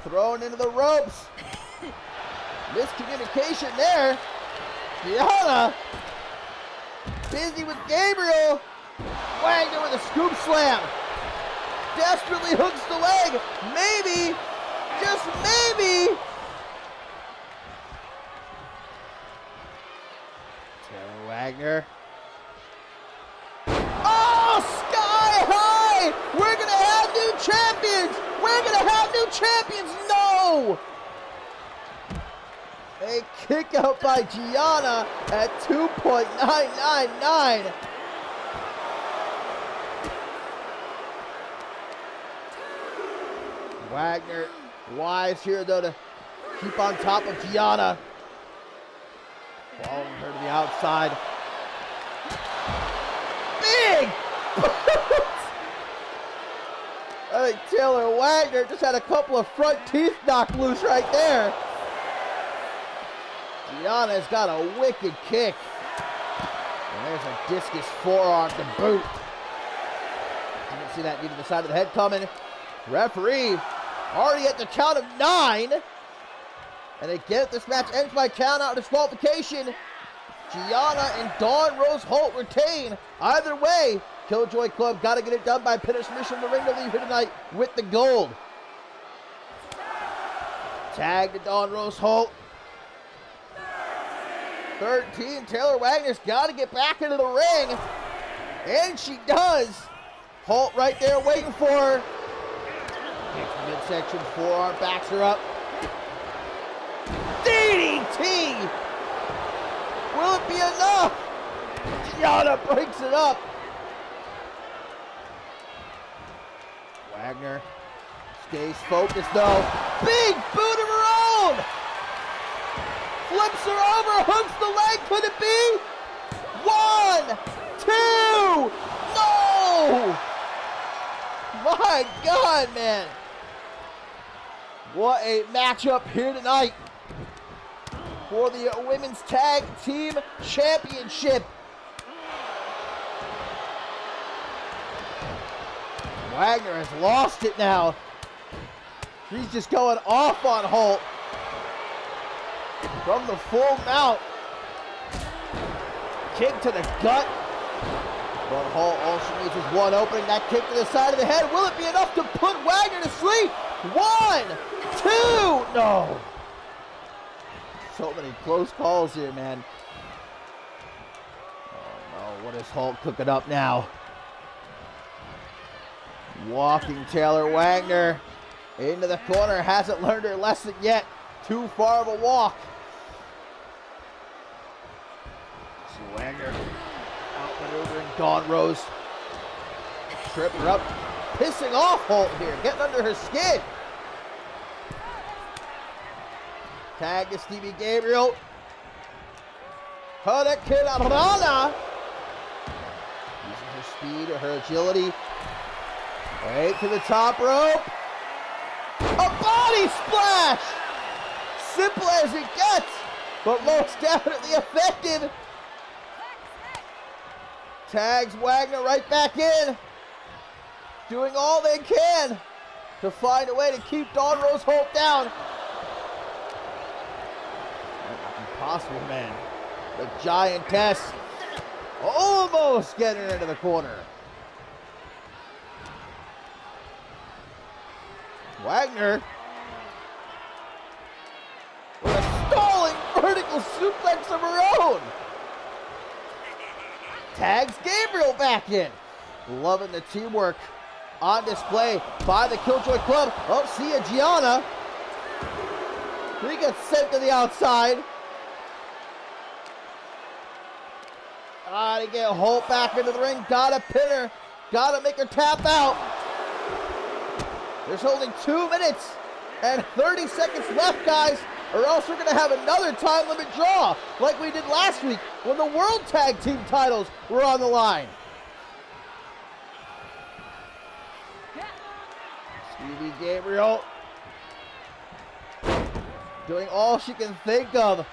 Thrown into the ropes. Miscommunication there. Gianna. Busy with Gabriel. Wagner with a scoop slam. desperately hooks the leg. Maybe, just maybe. Taylor Wagner. Oh, sky high! We're gonna have new champions! We're gonna have new champions! No! A kick out by Gianna at 2.999. Wagner wise here though to keep on top of Gianna. Following her to the outside. Big boots! I think Taylor Wagner just had a couple of front teeth knocked loose right there. Gianna's got a wicked kick. And there's a discus forearm to boot. Didn't see that near the side of the head coming. Referee already at the count of 9. And again, this match ends by count out disqualification. Gianna and Dawn Rose Holt retain. Either way, Killjoy Club got to get it done by pinner submission in the ring to leave here tonight with the gold. Tag to Dawn Rose Holt. 13, Taylor Wagner's got to get back into the ring. And she does. Holt right there waiting for her. Kicks the midsection, forearm backs her up. DDT! Will it be enough? Gianna breaks it up. Wagner stays focused though. Big boot of her own! Flips her over, hooks the leg, could it be? 1, 2, no! My God, man. What a matchup here tonight for the Women's Tag Team Championship. Wagner has lost it now. She's just going off on Holt. From the full mount. Kick to the gut. But Holt, all she needs is one opening. That kick to the side of the head. Will it be enough to put Wagner to sleep? 1, 2, no. So many close calls here, man. Oh no, what is Holt cooking up now? Walking Taylor Wagner into the corner. Hasn't learned her lesson yet. Too far of a walk. See Wagner outmaneuvering Dawn Rose. Trip her up. Pissing off Holt here. Getting under her skin. Tag to Stevie Gabriel. Hurricane Rana. Using her speed or her agility. Right to the top rope. A body splash! Simple as it gets, but most definitely effective. Tags Wagner right back in. Doing all they can to find a way to keep Dawn Rose Holt down. Impossible, man. The giantess almost getting her into the corner. Wagner with a stalling vertical suplex of her own. Tags Gabriel back in. Loving the teamwork on display by the Killjoy Club. Oh, see ya, Gianna. He gets sent to the outside. Gotta get Holt back into the ring. Gotta pin her. Gotta make her tap out. There's only 2 minutes and 30 seconds left, guys, or else we're going to have another time limit draw like we did last week when the World Tag Team titles were on the line. Stevie Gabriel doing all she can think of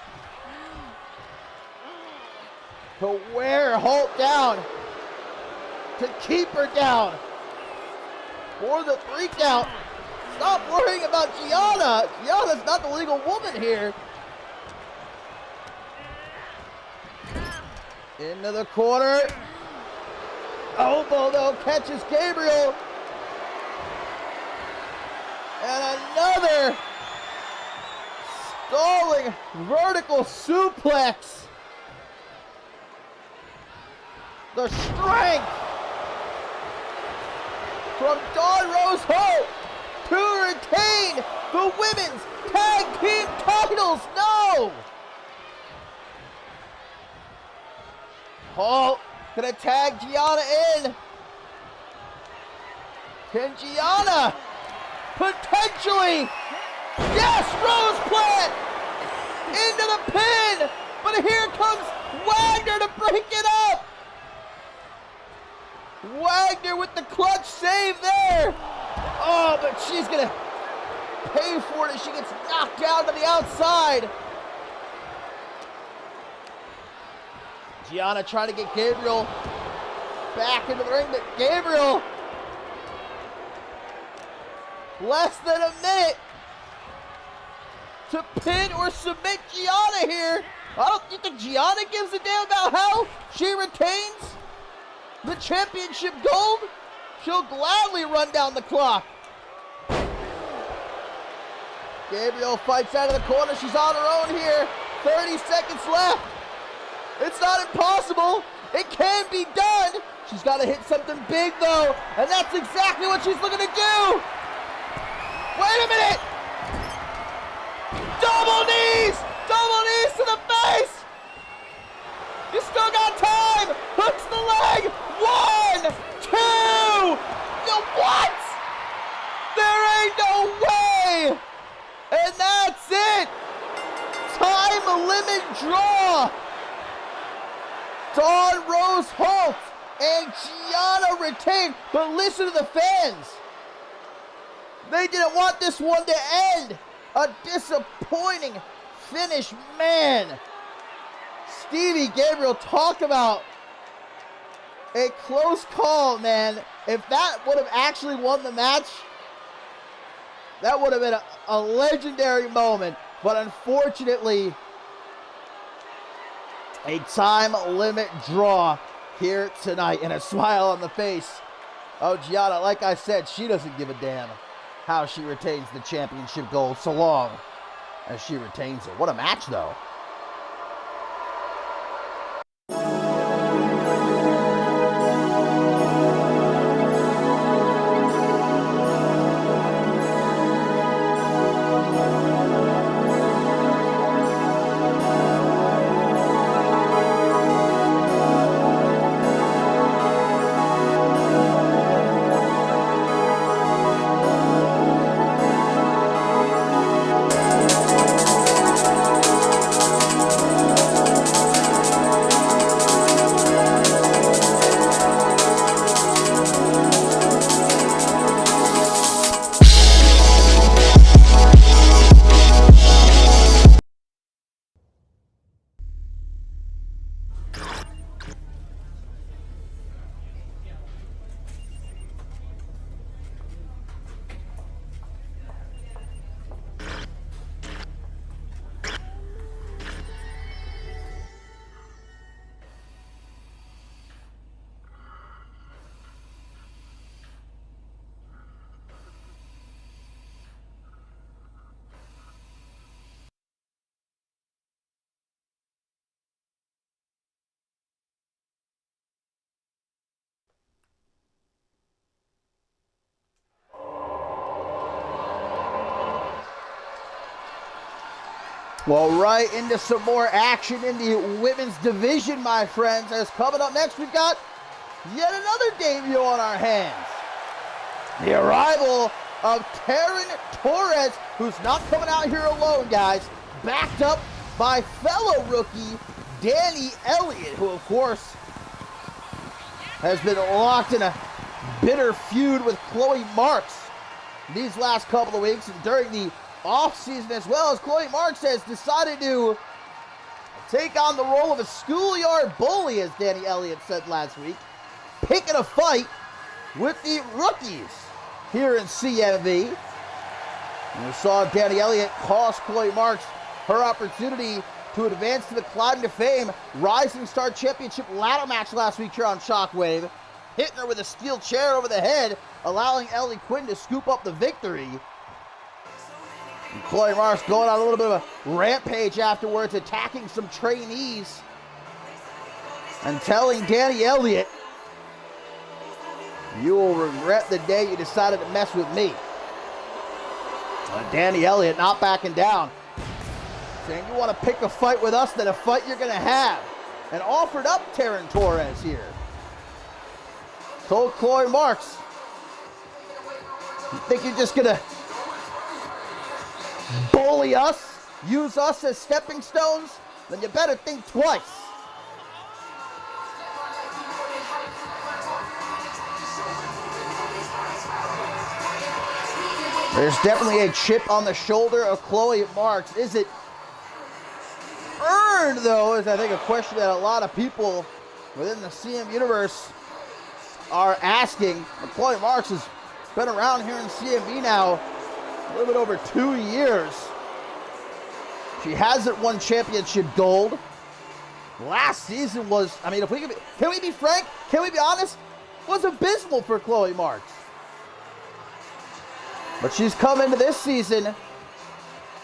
to wear Holt down, to keep her down. For the 3 count. Stop worrying about Gianna. Gianna's not the legal woman here. Into the corner. Elbow though catches Gabriel. And another stalling vertical suplex. The strength from Dawn Rose Holt to retain the women's tag team titles. No! Holt gonna tag Gianna in. Can Gianna potentially? Yes, Rose plant into the pin, but here comes Wagner to break it up. Wagner with the clutch save there. Oh, but she's gonna pay for it as she gets knocked down to the outside. Gianna trying to get Gabriel back into the ring, but Gabriel, less than a minute to pin or submit Gianna here. I don't think Gianna gives a damn about how she retains the championship gold. She'll gladly run down the clock. Gabriel fights out of the corner. She's on her own here. 30 seconds left. It's not impossible. It can be done. She's got to hit something big though, and that's exactly what she's looking to do. Wait a minute. Double knees to the face. You still got time. Hooks the leg. 1, 2. What? There ain't no way. And that's it. Time limit draw. Dawn Rose Holt and Gianna retain. But listen to the fans. They didn't want this one to end. A disappointing finish, man. Stevie Gabriel, talk about a close call, man. If that would have actually won the match, that would have been a legendary moment. But unfortunately, a time limit draw here tonight, and a smile on the face of Gianna. Like I said, she doesn't give a damn how she retains the championship gold so long as she retains it. What a match, though. Well, right into some more action in the women's division, my friends. As coming up next, we've got yet another debut on our hands. The arrival of Taryn Torres, who's not coming out here alone, guys. Backed up by fellow rookie Danny Elliott, who, of course, has been locked in a bitter feud with Chloe Marks these last couple of weeks and during the off-season, as well as Chloe Marks has decided to take on the role of a schoolyard bully, as Danny Elliott said last week, picking a fight with the rookies here in CMV. And we saw Danny Elliott cost Chloe Marks her opportunity to advance to the Climb to Fame Rising Star Championship ladder match last week here on Shockwave, hitting her with a steel chair over the head, allowing Ellie Quinn to scoop up the victory. And Chloe Marks going on a little bit of a rampage afterwards, attacking some trainees and telling Danny Elliott, "You will regret the day you decided to mess with me." Danny Elliott not backing down, saying, "You want to pick a fight with us, then a fight you're going to have." And offered up Taryn Torres here. Told Chloe Marks, "You think you're just going to bully us, use us as stepping stones? Then you better think twice." There's definitely a chip on the shoulder of Chloe Marks. Is it earned, though, is I think a question that a lot of people within the CM universe are asking. But Chloe Marks has been around here in CMV now a little bit over 2 years. She hasn't won championship gold. Last season was, I mean, can we be frank? Can we be honest? Was abysmal for Chloe Marks. But she's come into this season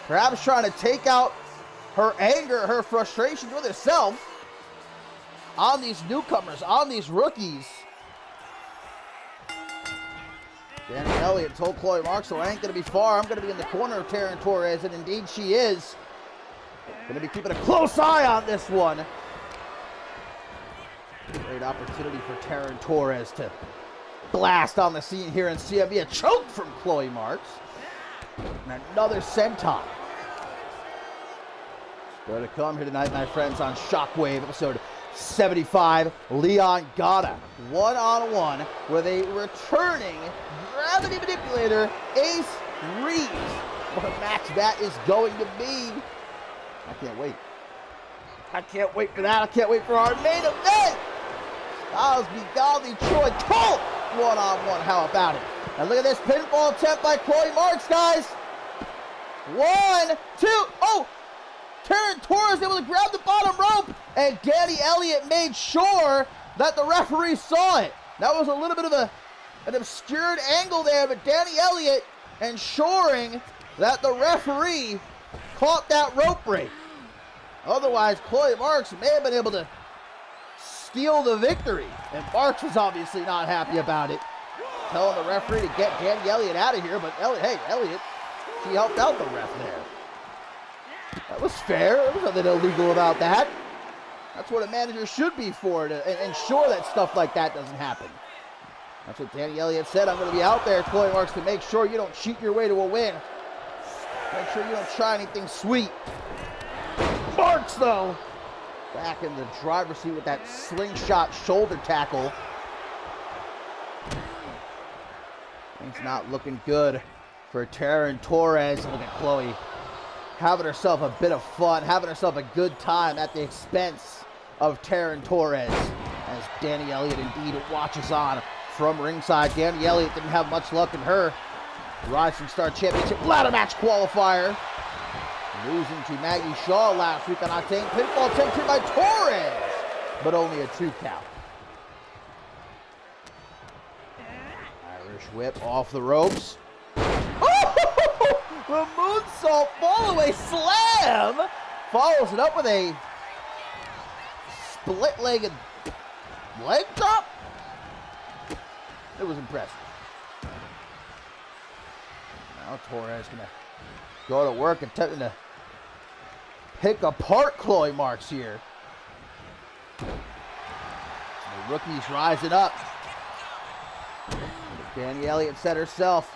perhaps trying to take out her anger, her frustrations with herself on these newcomers, on these rookies. Danny Elliott told Chloe Marks, "So I ain't going to be far. I'm going to be in the corner of Taryn Torres," and indeed she is. Going to be keeping a close eye on this one. Great opportunity for Taryn Torres to blast on the scene here in CMV. A choke from Chloe Marks. And another senton. Going to come here tonight, my friends, on Shockwave, episode 75. Leon Gata, one-on-one with a returning gravity manipulator, Ace Reeves. What a match that is going to be. I can't wait. I can't wait for that. I can't wait for our main event. Styles v. Godly Troy Colt, one-on-one. How about it? And look at this pinfall attempt by Chloe Marks, guys. 1, 2, oh! Taryn Torres able to grab the bottom rope, and Danny Elliott made sure that the referee saw it. That was a little bit of an obscured angle there, but Danny Elliott ensuring that the referee caught that rope break. Otherwise, Chloe Marks may have been able to steal the victory, and Marks was obviously not happy about it, telling the referee to get Danny Elliott out of here, but Elliott, she helped out the ref there. That was fair. There was nothing illegal about that. That's what a manager should be for, to ensure that stuff like that doesn't happen. That's what Danny Elliott said. "I'm going to be out there, Chloe Marks, to make sure you don't cheat your way to a win. Make sure you don't try anything sweet." Marks, though, back in the driver's seat with that slingshot shoulder tackle. Things not looking good for Taryn Torres. Look at Chloe having herself a bit of fun, having herself a good time at the expense of Taryn Torres, as Danny Elliott indeed watches on from ringside. Danny Elliott didn't have much luck in her Rising Star Championship ladder match qualifier, losing to Maggie Shaw last week on Octane. Pinfall attempted by Torres, but only a 2 count. Irish whip off the ropes. The moonsault fall-away slam follows it up with a split-legged leg drop. It was impressive. Now Torres gonna go to work attempting to pick apart Chloe Marks here. The rookie's rising up. Danny Elliott said herself,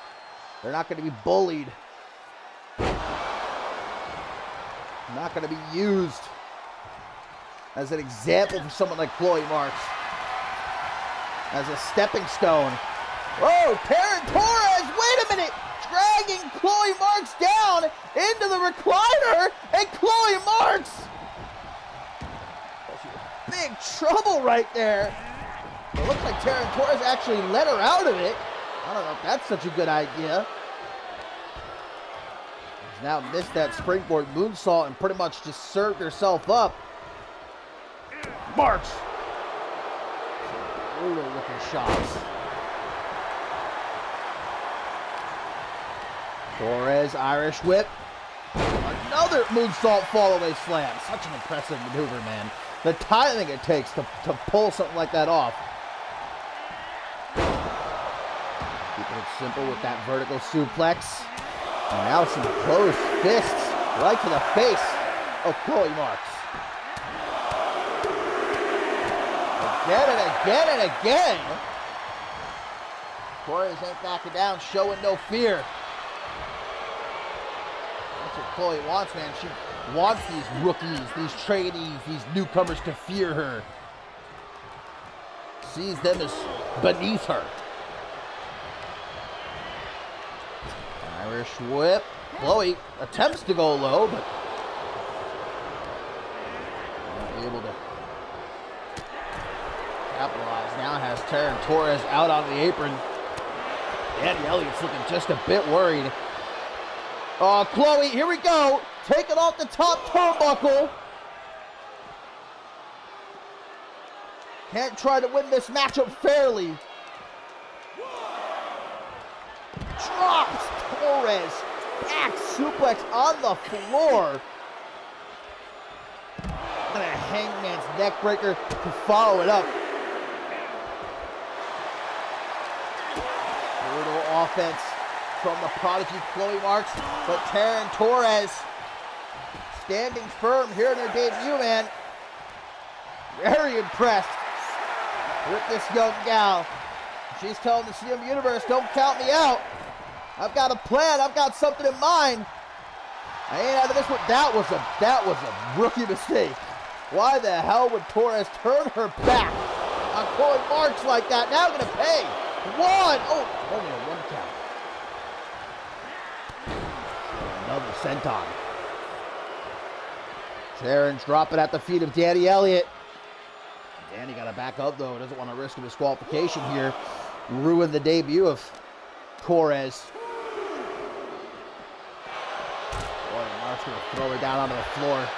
they're not going to be bullied. Not going to be used as an example for someone like Chloe Marks, as a stepping stone. Whoa, Taryn Torres, wait a minute, dragging Chloe Marks down into the recliner, and Chloe Marks, big trouble right there. It looks like Taryn Torres actually let her out of it. I don't know if that's such a good idea. She's now missed that springboard moonsault and pretty much just served herself up. Marks. Brutal looking shots. Torres, Irish whip. another moonsault fall-away slam. Such an impressive maneuver, man. The timing it takes to pull something like that off. Keeping it simple with that vertical suplex. And now some closed fists right to the face of Chloe Marks. Again and again and again. Torres ain't backing down, showing no fear. That's what Chloe wants, man. She wants these rookies, these trainees, these newcomers to fear her. Sees them as beneath her. Irish whip. Chloe attempts to go low, but not able to capitalize. Now has Taryn Torres out on the apron. Danny Elliott's looking just a bit worried. Oh, Chloe, here we go. Taking off the top turnbuckle. Can't try to win this matchup fairly. Drops Torres. Back suplex on the floor. And a hangman's neckbreaker to follow it up. Brutal offense from the prodigy Chloe Marks, but Taryn Torres standing firm here in her debut, man. Very impressed with this young gal. She's telling the CMV Universe, don't count me out. I've got a plan. I've got something in mind. I ain't out of this one. That was a rookie mistake. Why the hell would Torres turn her back on Chloe Marks like that? Now gonna pay. One. Oh, only a one count. Another senton. Taryn's dropping at the feet of Danny Elliott. Danny got to back up though. Doesn't want to risk a disqualification here. Ruin the debut of Torres. Mark's going to throw her down onto the floor.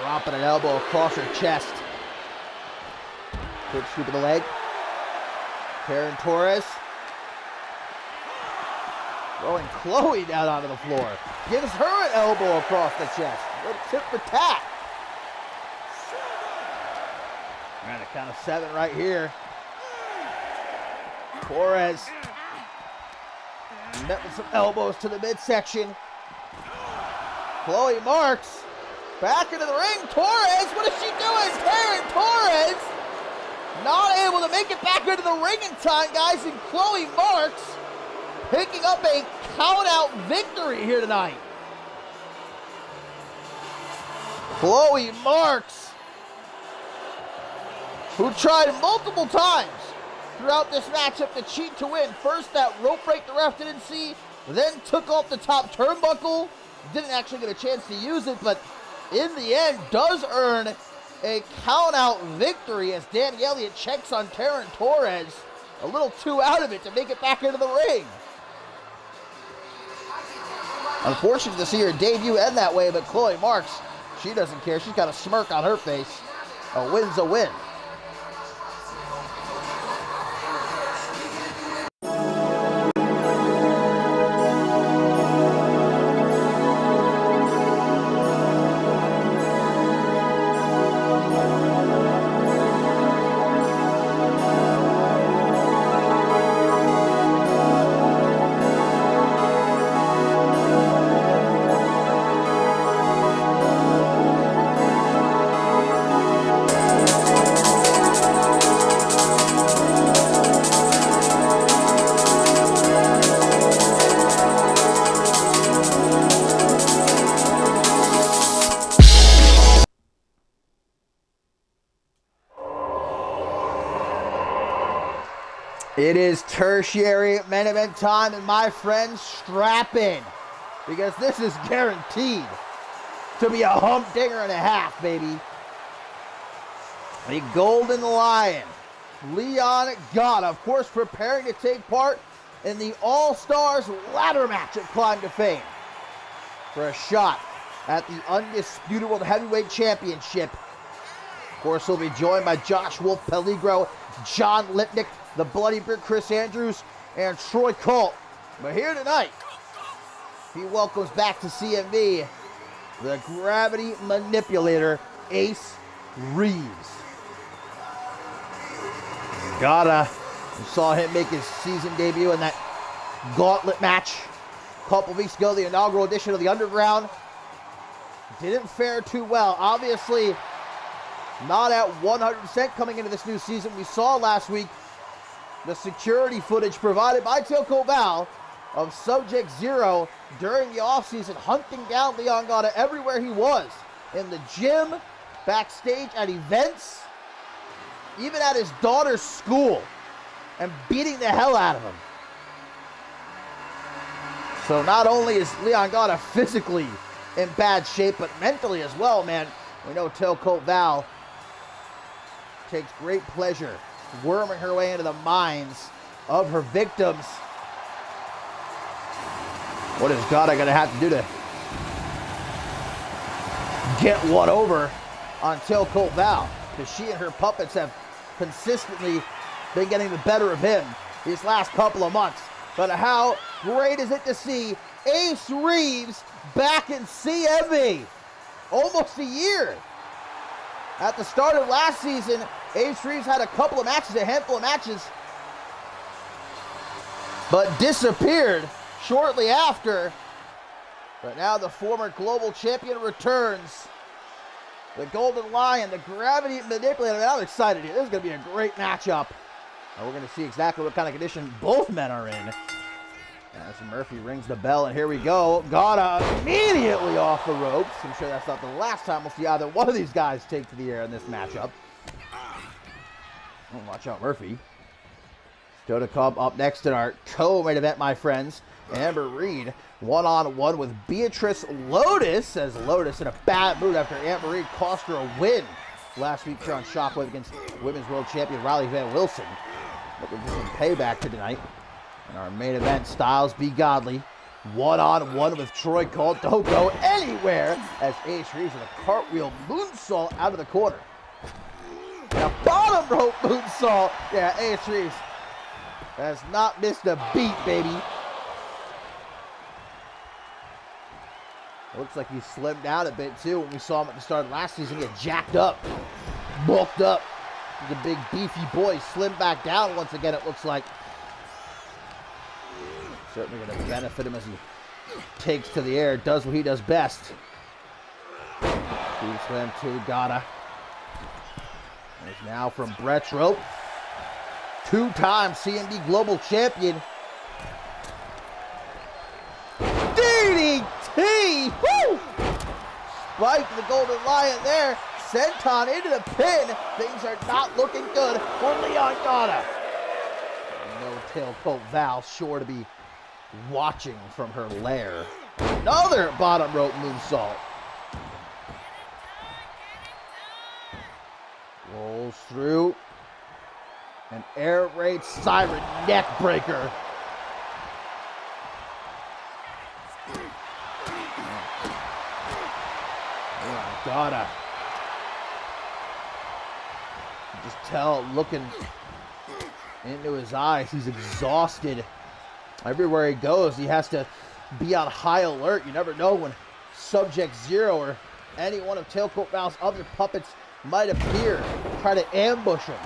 Dropping an elbow across her chest. Quick sweep of the leg. Taryn Torres. Throwing Chloe down onto the floor. Gives her an elbow across the chest. Little tip for tat. We're at a count of 7 right here. Torres met with some elbows to the midsection. Chloe Marks back into the ring. Torres, what is she doing? Taryn Torres not able to make it back into the ring in time, guys. And Chloe Marks picking up a count-out victory here tonight. Chloe Marks, who tried multiple times throughout this matchup to cheat to win. First, that rope break the ref didn't see, then took off the top turnbuckle. Didn't actually get a chance to use it, but in the end, does earn a count-out victory as Danny Elliott checks on Taryn Torres. A little too out of it to make it back into the ring. Unfortunate to see her debut end that way, but Chloe Marks, she doesn't care. She's got a smirk on her face. A win's a win. It is tertiary main event time, and my friends, strap in, because this is guaranteed to be a humdinger and a half, baby. The Golden Lion, Leon Gata, of course, preparing to take part in the All-Stars ladder match at Climb to Fame for a shot at the undisputed World Heavyweight Championship. Of course, he'll be joined by Josh Wolf Peligro, John Lipnick, the Bloody Brick Chris Andrews, and Troy Colt. But here tonight, he welcomes back to CMV the gravity manipulator, Ace Reeves. Gotta. You saw him make his season debut in that gauntlet match a couple weeks ago, the inaugural edition of the Underground. Didn't fare too well. Obviously, not at 100% coming into this new season. We saw last week the security footage provided by Tailcoat Val of Subject Zero during the offseason, hunting down Leon Gata everywhere he was. In the gym, backstage, at events, even at his daughter's school, and beating the hell out of him. So not only is Leon Gata physically in bad shape, but mentally as well, man. We know Tailcoat Val takes great pleasure worming her way into the minds of her victims. What is Gata going to have to do to get one over on Tailcoat Val? Because she and her puppets have consistently been getting the better of him these last couple of months. But how great is it to see Ace Reeves back in CMV? Almost a year. At the start of last season, Ace Reeves had a handful of matches, but disappeared shortly after. But now the former global champion returns. The Golden Lion, the gravity manipulator. I'm excited here. This is going to be a great matchup. And we're going to see exactly what kind of condition both men are in. As Murphy rings the bell, and here we go. Gata immediately off the ropes. I'm sure that's not the last time we'll see either one of these guys take to the air in this matchup. Oh, watch out, Murphy. Still to come up next in our co-main event, my friends. Amber Reed one-on-one with Beatrice Lotus, as Lotus in a bad mood after Amber Reed cost her a win last week here on Shockwave against Women's World Champion Riley Van Wilson. Looking for some payback here tonight. In our main event, Styles Be Godly one-on-one with Troy Cole. Don't go anywhere as Ace Reeves with a cartwheel moonsault out of the corner. And a bottom rope moonsault. Yeah, Ace Reeves has not missed a beat, baby. Looks like he slimmed down a bit too. When we saw him at the start of last season, he had jacked up, bulked up. He's a big beefy boy, slimmed back down once again, it looks like. Certainly going to benefit him as he takes to the air, does what he does best. Steve Slam to Gata. Is now from Brett's rope. Two-time CMV Global Champion. DDT! Woo! Spike the Golden Lion there. Senton into the pin. Things are not looking good for Leon Gata. No Tailcoat Val sure to be watching from her lair. Another bottom rope moonsault. Rolls through. An air raid siren neck breaker. Gata. Just tell, looking into his eyes, he's exhausted. Everywhere he goes, he has to be on high alert. You never know when Subject Zero or any one of Tailcoat Val's other puppets might appear, try to ambush him.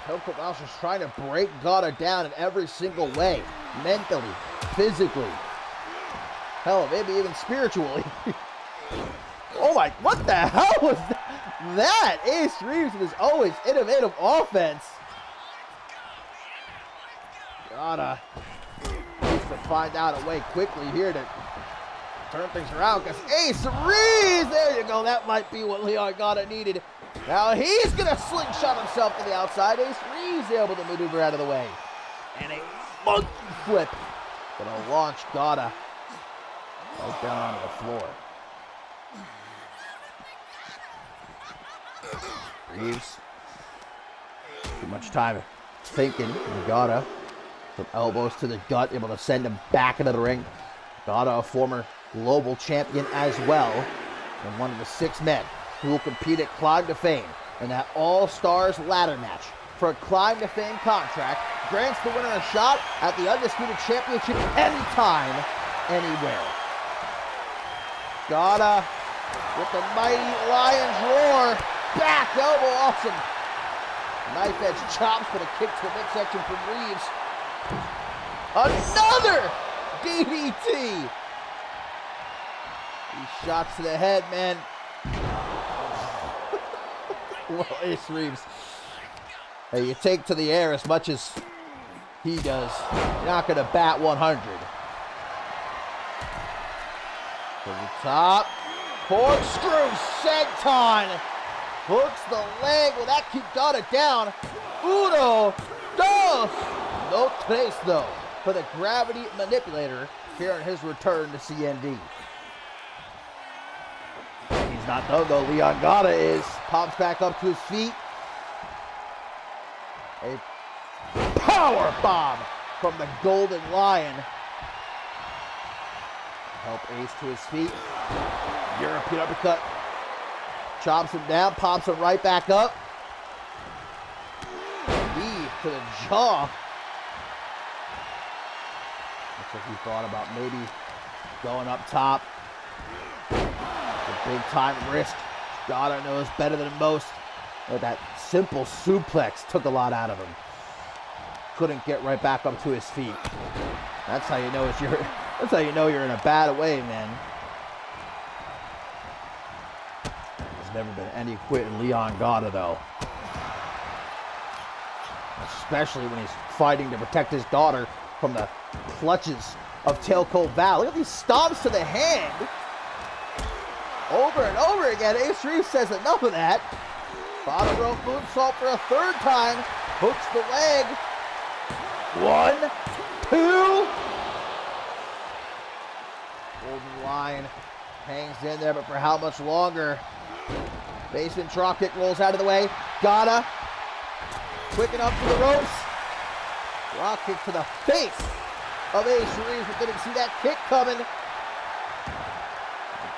Tailcoat Val's just trying to break Gata down in every single way. Mentally, physically, hell, maybe even spiritually. Oh my, what the hell was that? Ace Reeves with his always innovative offense. Gata needs to find out a way quickly here to turn things around, because Ace Reeves, there you go, that might be what Leon Gata needed. Now he's going to slingshot himself to the outside. Ace Reeves able to maneuver out of the way. And a monkey flip going to launch Gata right down onto the floor. Reeves, too much time thinking. Gata from elbows to the gut, able to send him back into the ring. Gata, a former global champion as well, and one of the 6 men who will compete at Climb to Fame in that All-Stars ladder match for a Climb to Fame contract. Grants the winner a shot at the Undisputed Championship anytime, anywhere. Gata with the mighty Lion's Roar. Back elbow, awesome. Knife edge chops for the kick to the midsection from Reeves. Another DDT. These shots to the head, man. Well, Ace Reeves. Hey, you take to the air as much as he does. You're not going to bat 100. To the top. Corkscrew senton. Hooks the leg. Well, that got it down. Uno, dos. No trace, though, for the gravity manipulator here on his return to CMV. He's not done, though. Leon Gata is. Pops back up to his feet. A power bomb from the Golden Lion. Help Ace to his feet. European uppercut. Chops him down, pops him right back up. Knee to the jaw. Looks like he thought about maybe going up top. It's a big time risk. Gata knows better than most. But that simple suplex took a lot out of him. Couldn't get right back up to his feet. That's how you know that's how you know you're in a bad way, man. There's never been any quit in Leon Gata, though. Especially when he's fighting to protect his daughter from the clutches of Tailcoat Val. Look at these stomps to the hand. Over and over again. Ace Reeves says enough of that. Bottom rope moonsault for a third time. Hooks the leg. 1, 2. Golden Lion hangs in there, but for how much longer? Basement drop kick rolls out of the way. Gata quick enough to the ropes. Rock kick to the face of Ace Reeves, but didn't see that kick coming.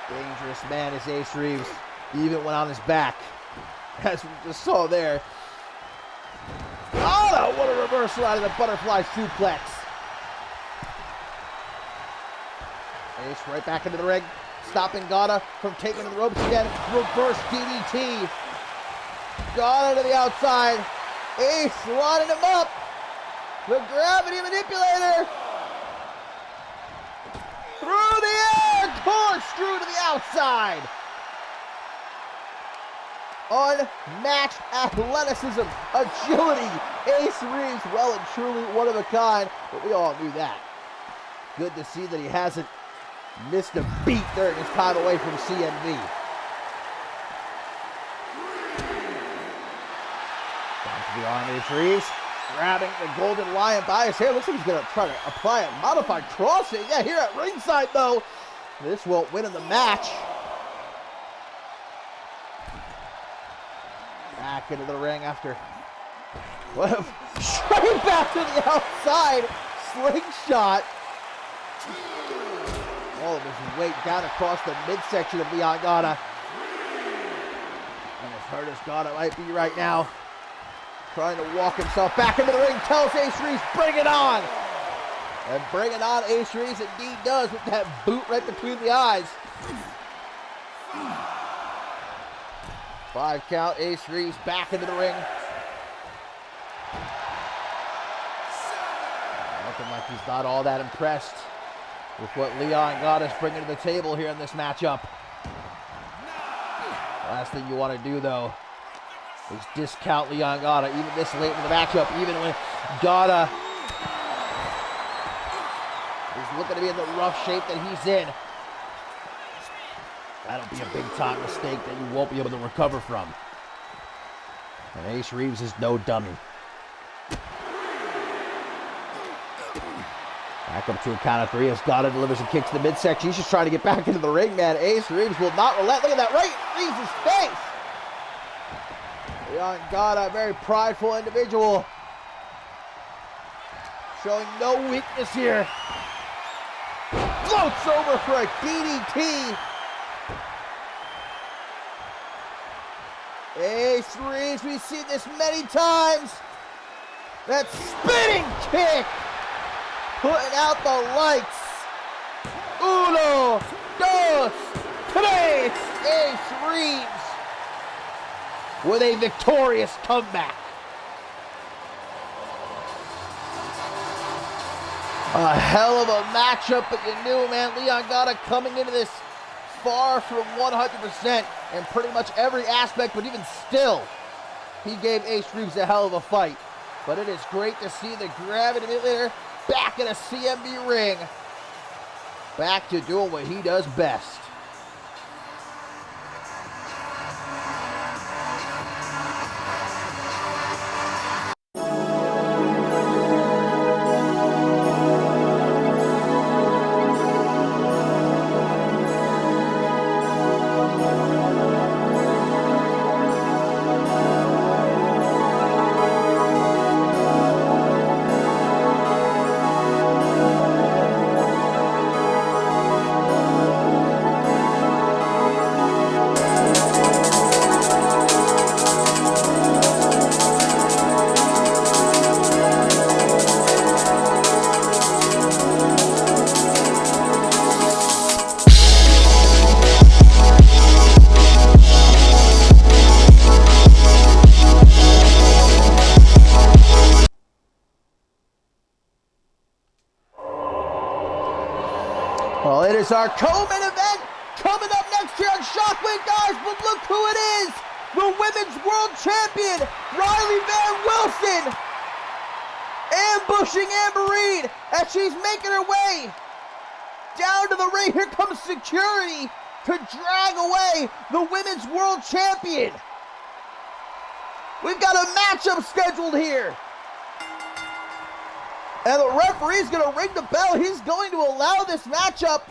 Dangerous man is Ace Reeves, even when on his back, as we just saw there. Oh, what a reversal out of the butterfly suplex. Ace right back into the ring, stopping Gata from taking the ropes again. Reverse DDT. Gata to the outside. Ace lining him up. The gravity manipulator. Through the air. Corkscrew to the outside. Unmatched athleticism, agility. Ace Reeves, well and truly one of a kind, but we all knew that. Good to see that he hasn't missed a beat during his time away from CMV. Down to the arm, Ace Reeves, grabbing the Golden Lion by his hair. Looks like he's going to try to apply a modified crossing. Yeah, here at ringside, though. This won't win in the match. Back into the ring after. Straight back to the outside. Slingshot. All of his weight down across the midsection of Leon Gata. And as hurt as Gata might be right now, trying to walk himself back into the ring, tells Ace Reeves, bring it on. And bring it on, Ace Reeves indeed does, with that boot right between the eyes. 5 count, Ace Reeves back into the ring. Looking like he's not all that impressed with what Leon Gata's bringing to the table here in this matchup. Last thing you want to do, though, is discount Leon Gata, even this late in the matchup, even when Gata is looking to be in the rough shape that he's in. That'll be a big-time mistake that you won't be able to recover from. And Ace Reeves is no dummy. Back up to a count of 3 as Gata delivers a kick to the midsection. He's just trying to get back into the ring, man. Ace Reeves will not relent. Look at that right in Reeves' face. Leon Gata, a very prideful individual. Showing no weakness here. Floats over for a DDT. Ace Reeves, we've seen this many times. That spinning kick. Putting out the lights. 1, 2, Ace Reeves with a victorious comeback. A hell of a matchup, but you knew, man, Leon Gata coming into this far from 100% in pretty much every aspect, but even still, he gave Ace Reeves a hell of a fight. But it is great to see the Gravity Manipulator back in a CMV ring, back to doing what he does best. Well, it is our co-main event coming up next year on Shockwave, guys, but look who it is! The Women's World Champion, Riley Van Wilson, ambushing Amber Reed as she's making her way down to the ring. Here comes security to drag away the Women's World Champion. We've got a matchup scheduled here. And the referee's going to ring the bell. He's going to allow this matchup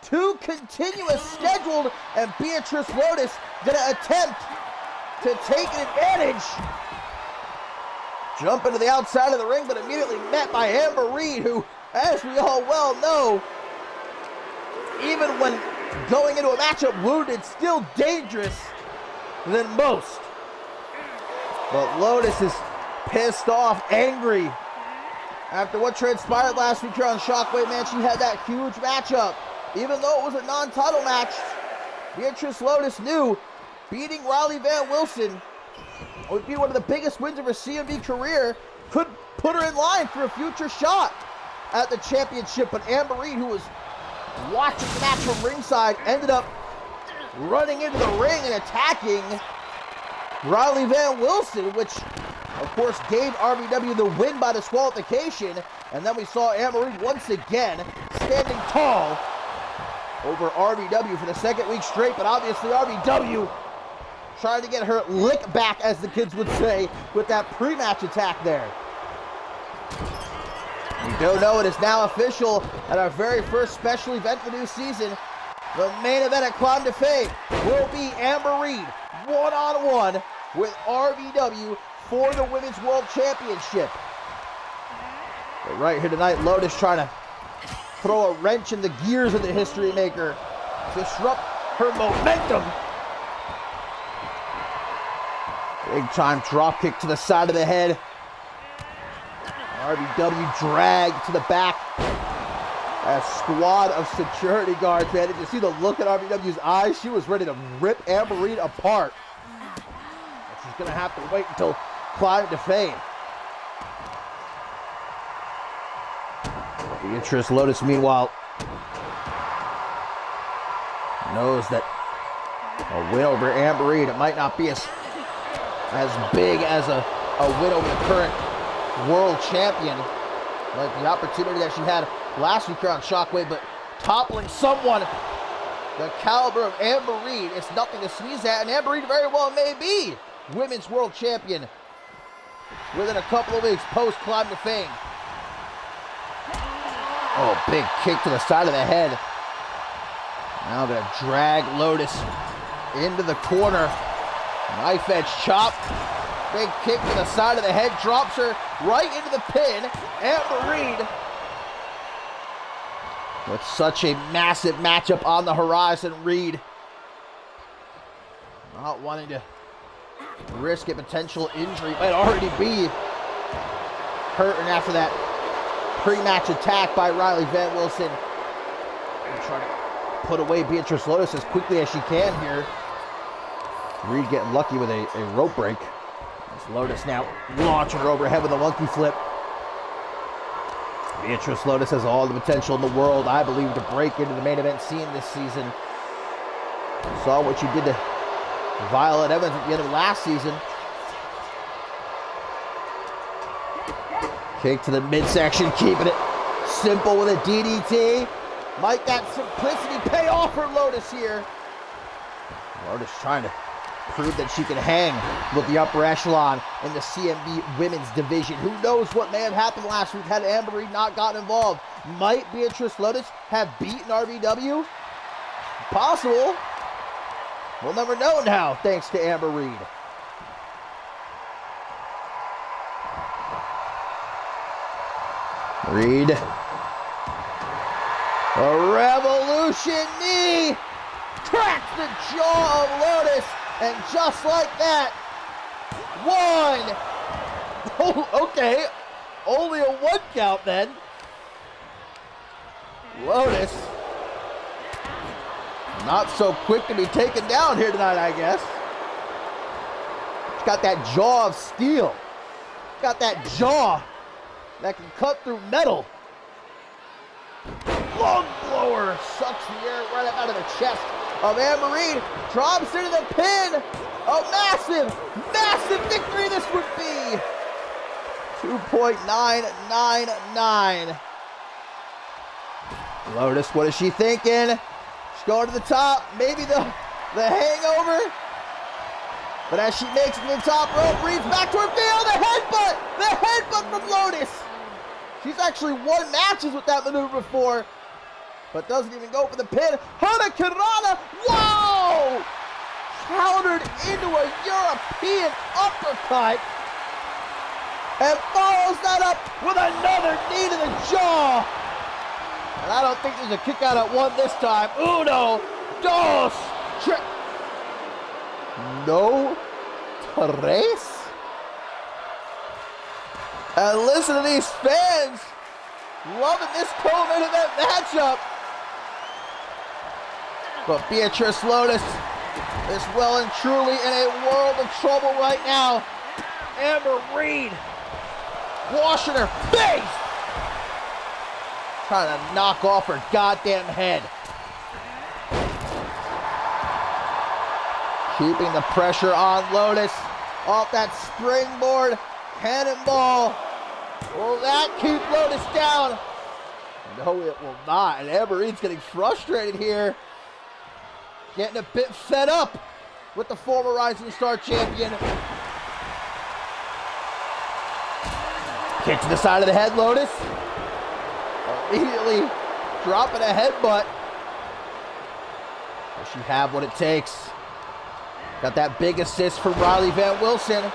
to continue as scheduled. And Beatrice Lotus going to attempt to take an advantage. Jump into the outside of the ring, but immediately met by Amber Reed, who, as we all well know, even when going into a matchup wounded, still dangerous than most. But Lotus is pissed off, angry. After what transpired last week here on Shockwave, man, she had that huge matchup. Even though it was a non-title match, Beatrice Lotus knew beating Riley Van Wilson would be one of the biggest wins of her CMV career, could put her in line for a future shot at the championship. But Amber Reed, who was watching the match from ringside, ended up running into the ring and attacking Riley Van Wilson, which of course gave RVW the win by disqualification. And then we saw Amber Reed once again standing tall over RVW for the second week straight, but obviously RVW trying to get her lick back, as the kids would say, with that pre-match attack there. We don't know, it is now official at our very first special event for the new season. The main event at Climb to Fame will be Amber Reed one-on-one with RVW for the Women's World Championship. But right here tonight, Lotus trying to throw a wrench in the gears of the History Maker, disrupt her momentum. Big time drop kick to the side of the head. RVW dragged to the back. A squad of security guards, man. Did you see the look at RVW's eyes? She was ready to rip Amber Reed apart. She's going to have to wait until Climb to Fame. Beatrice Lotus, meanwhile, knows that a win over Amber Reed, it might not be as big as a win over the current world champion, like the opportunity that she had last week here on Shockwave, but toppling someone the caliber of Amber Reed is nothing to sneeze at, and Amber Reed very well may be Women's World Champion within a couple of weeks post Climb to Fame. Oh, big kick to the side of the head. Now gonna drag Lotus into the corner. Knife edge chop. Big kick to the side of the head. Drops her right into the pin. Amber Reed with such a massive matchup on the horizon. Reed not wanting to risk a potential injury. Might already be hurting after that pre-match attack by Riley Van Wilson. And trying to put away Beatrice Lotus as quickly as she can here. Reed getting lucky with a rope break. As Lotus now launching her overhead with a monkey flip. Beatrice Lotus has all the potential in the world, I believe, to break into the main event scene this season. Saw what you did to Violet Evans at the end of last season. Kick to the midsection, keeping it simple with a DDT. Might that simplicity pay off for Lotus here? Lotus trying to prove that she can hang with the upper echelon in the CMV women's division. Who knows what may have happened last week had Amber Reed not gotten involved. Might Beatrice Lotus have beaten RVW? Possible. We'll never know now, thanks to Amber Reed. Reed. A revolution knee. Cracks the jaw of Lotus. And just like that, one. Oh, okay. Only a 1 count then. Lotus. Not so quick to be taken down here tonight, I guess. She's got that jaw of steel. Got that jaw that can cut through metal. Lung blower sucks the air right up out of the chest of Amber Reed. Drops into the pin. A massive, massive victory this would be. 2.999. Lotus, what is she thinking? She's going to the top. Maybe the hangover. But as she makes it to the top rope, Reed's back to her feet. The headbutt! The headbutt from Lotus! She's actually won matches with that maneuver before, but doesn't even go for the pin. Hurricanrana! Wow! Countered into a European uppercut and follows that up with another knee to the jaw. And I don't think there's a kick out at 1 this time. Uno, dos, tres. No tres? And listen to these fans loving this co-main event matchup. But Beatrice Lotus is well and truly in a world of trouble right now. Amber Reed washing her face. Trying to knock off her goddamn head. Keeping the pressure on Lotus. Off that springboard cannonball. Will that keep Lotus down? No, it will not. And Amber Reed's getting frustrated here. Getting a bit fed up with the former Rising Star champion. Kick to the side of the head, Lotus. Immediately dropping a headbutt. Does she have what it takes? Got that big assist from Riley Van Wilson.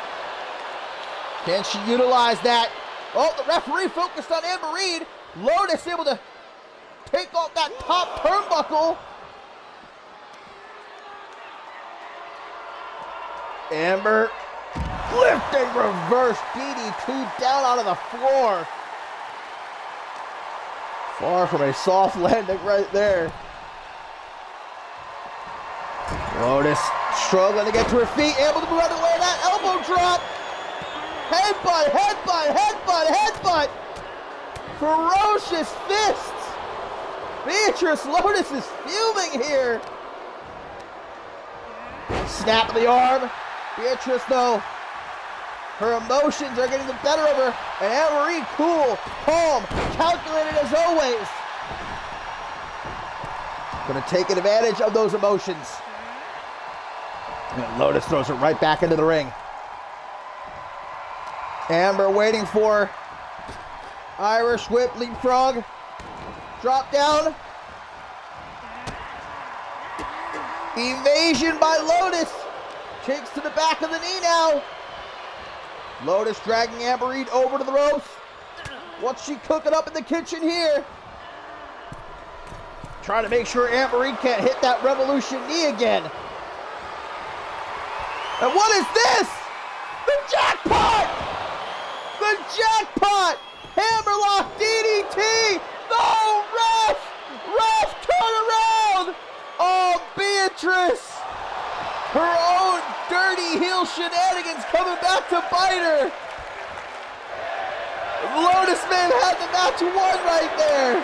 Can she utilize that? Oh, the referee focused on Amber Reed. Lotus able to take off that top turnbuckle. Amber lifting reverse DDT down onto the floor. Far from a soft landing right there. Lotus struggling to get to her feet, able to move out of the way of that elbow drop. Headbutt, headbutt, headbutt, headbutt. Ferocious fists. Beatrice Lotus is fuming here. Snap of the arm. Beatrice, though, her emotions are getting the better of her. And Amber Reed, cool, calm, calculated as always. Gonna take advantage of those emotions. And Lotus throws her right back into the ring. Amber waiting for Irish whip, leapfrog, drop down. Evasion by Lotus. Kicks to the back of the knee now. Lotus dragging Amber Reed over to the ropes. What's she cooking up in the kitchen here? Trying to make sure Amber Reed can't hit that revolution knee again. And what is this? The jackpot! The jackpot! Hammerlock DDT! No, ref! Ref, turn around! Beatrice! Her own dirty heel shenanigans coming back to bite her. Lotus may have had the match won right there.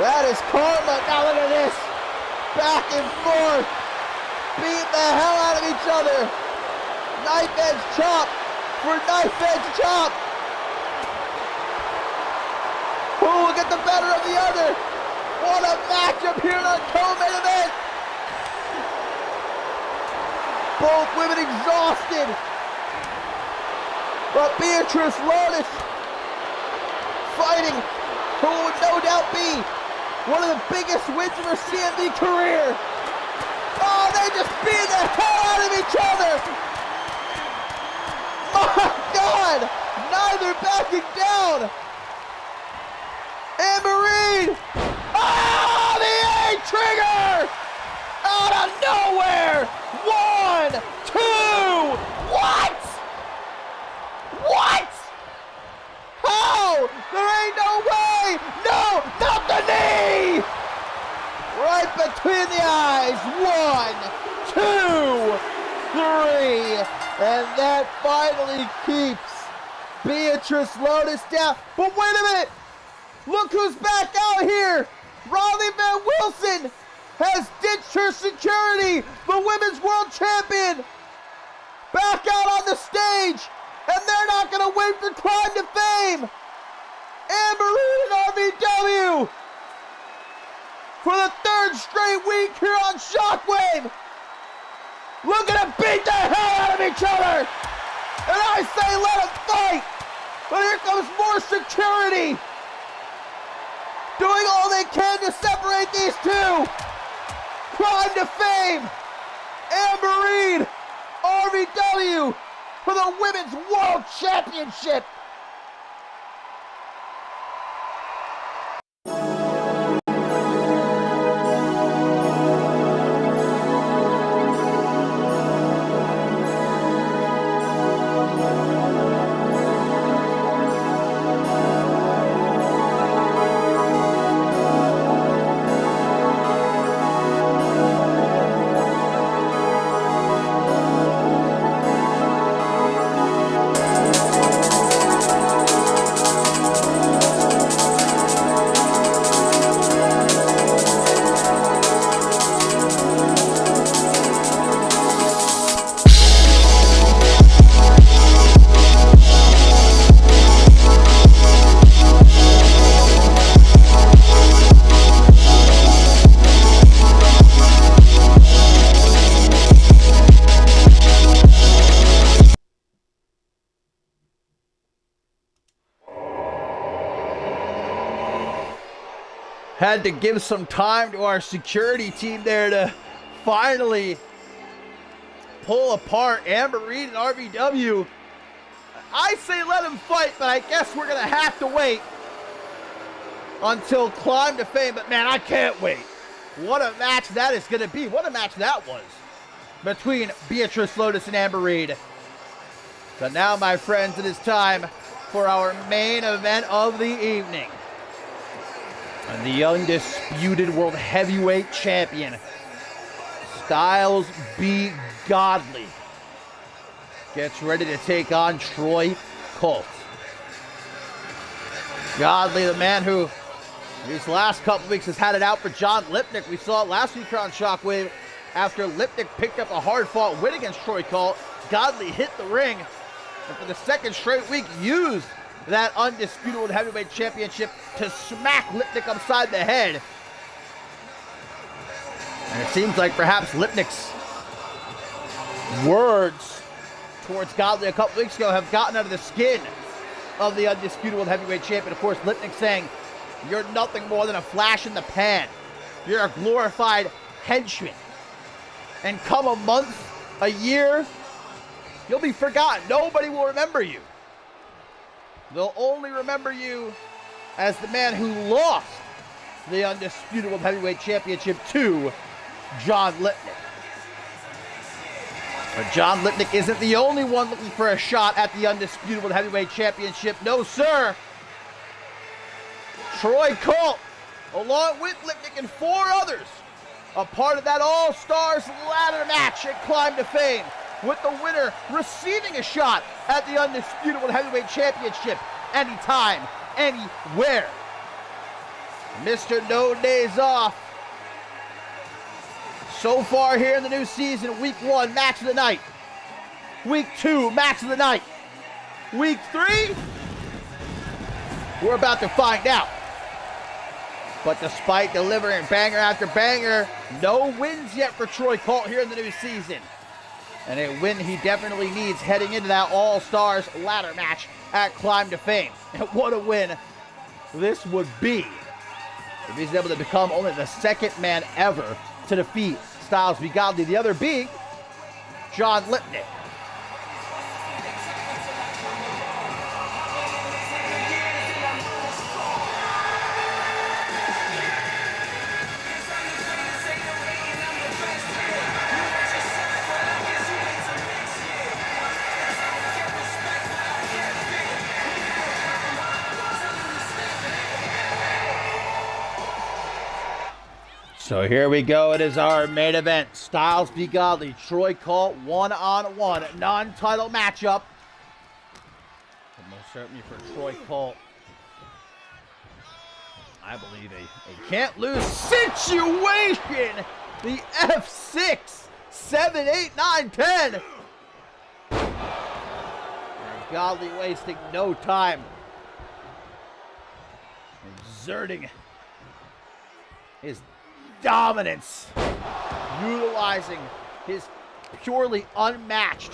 That is karma. Now look at this. Back and forth. Beating the hell out of each other. Knife edge chop for knife edge chop. Who will get the better of the other? What a matchup here in our co-main event. Both women exhausted. But Beatrice Lotus fighting who would no doubt be one of the biggest wins of her CMV career. Oh, they just beat the hell out of each other. My God, neither backing down. Amber Reed. Oh, the A-trigger out of nowhere. 1, 2, what? What? How? There ain't no way! No, not the knee! Right between the eyes. 1, 2, 3. And that finally keeps Beatrice Lotus down. But wait a minute! Look who's back out here! Riley Van Wilson has ditched her security! The Women's World Champion! Back out on the stage! And they're not going to wait for Climb to Fame! Amber Reed and RVW! For the third straight week here on Shockwave! Look at them beat the hell out of each other! And I say let them fight! But here comes more security! Doing all they can to separate these two! Climb to Fame! Amber Reed! RVW! For the Women's World Championship! Had to give some time to our security team there to finally pull apart Amber Reed and RVW. I say let them fight, but I guess we're going to have to wait until Climb to Fame. But man, I can't wait. What a match that is going to be. What a match that was between Beatrice Lotus and Amber Reed. So now, my friends, it is time for our main event of the evening. And the undisputed World Heavyweight Champion, Styles B. Godley, gets ready to take on Troy Colt. Godley, the man who these last couple weeks has had it out for John Lipnick. We saw it last week on Shockwave after Lipnick picked up a hard-fought win against Troy Colt. Godley hit the ring, and for the second straight week used that undisputed World Heavyweight Championship to smack Lipnick upside the head. And it seems like perhaps Lipnick's words towards Godley a couple weeks ago have gotten under the skin of the undisputed World Heavyweight Champion. Of course, Lipnick saying, "You're nothing more than a flash in the pan. You're a glorified henchman. And come a month, a year, you'll be forgotten. Nobody will remember you. They'll only remember you as the man who lost the undisputed World Heavyweight Championship to John Lipnick." But John Lipnick isn't the only one looking for a shot at the undisputed World Heavyweight Championship. No, sir. Troy Colt, along with Lipnick and 4 others, a part of that All-Stars ladder match at Climb to Fame, with the winner receiving a shot at the Undisputed Heavyweight Championship anytime, anywhere. Mr. No Days Off. So far here in the new season, Week 1, match of the night. Week 2, match of the night. Week 3, we're about to find out. But despite delivering banger after banger, no wins yet for Troy Colt here in the new season. And a win he definitely needs heading into that All-Stars ladder match at Climb to Fame. And what a win this would be if he's able to become only the second man ever to defeat Styles v. Godley, the other being John Lipnick. So here we go. It is our main event. Styles v. Godley. Troy Colt, one-on-one, non-title matchup. And most certainly for Troy Colt, I believe a can't-lose situation. The F6, 7, 8, 9, 10. And Godley wasting no time, exerting his dominance, utilizing his purely unmatched,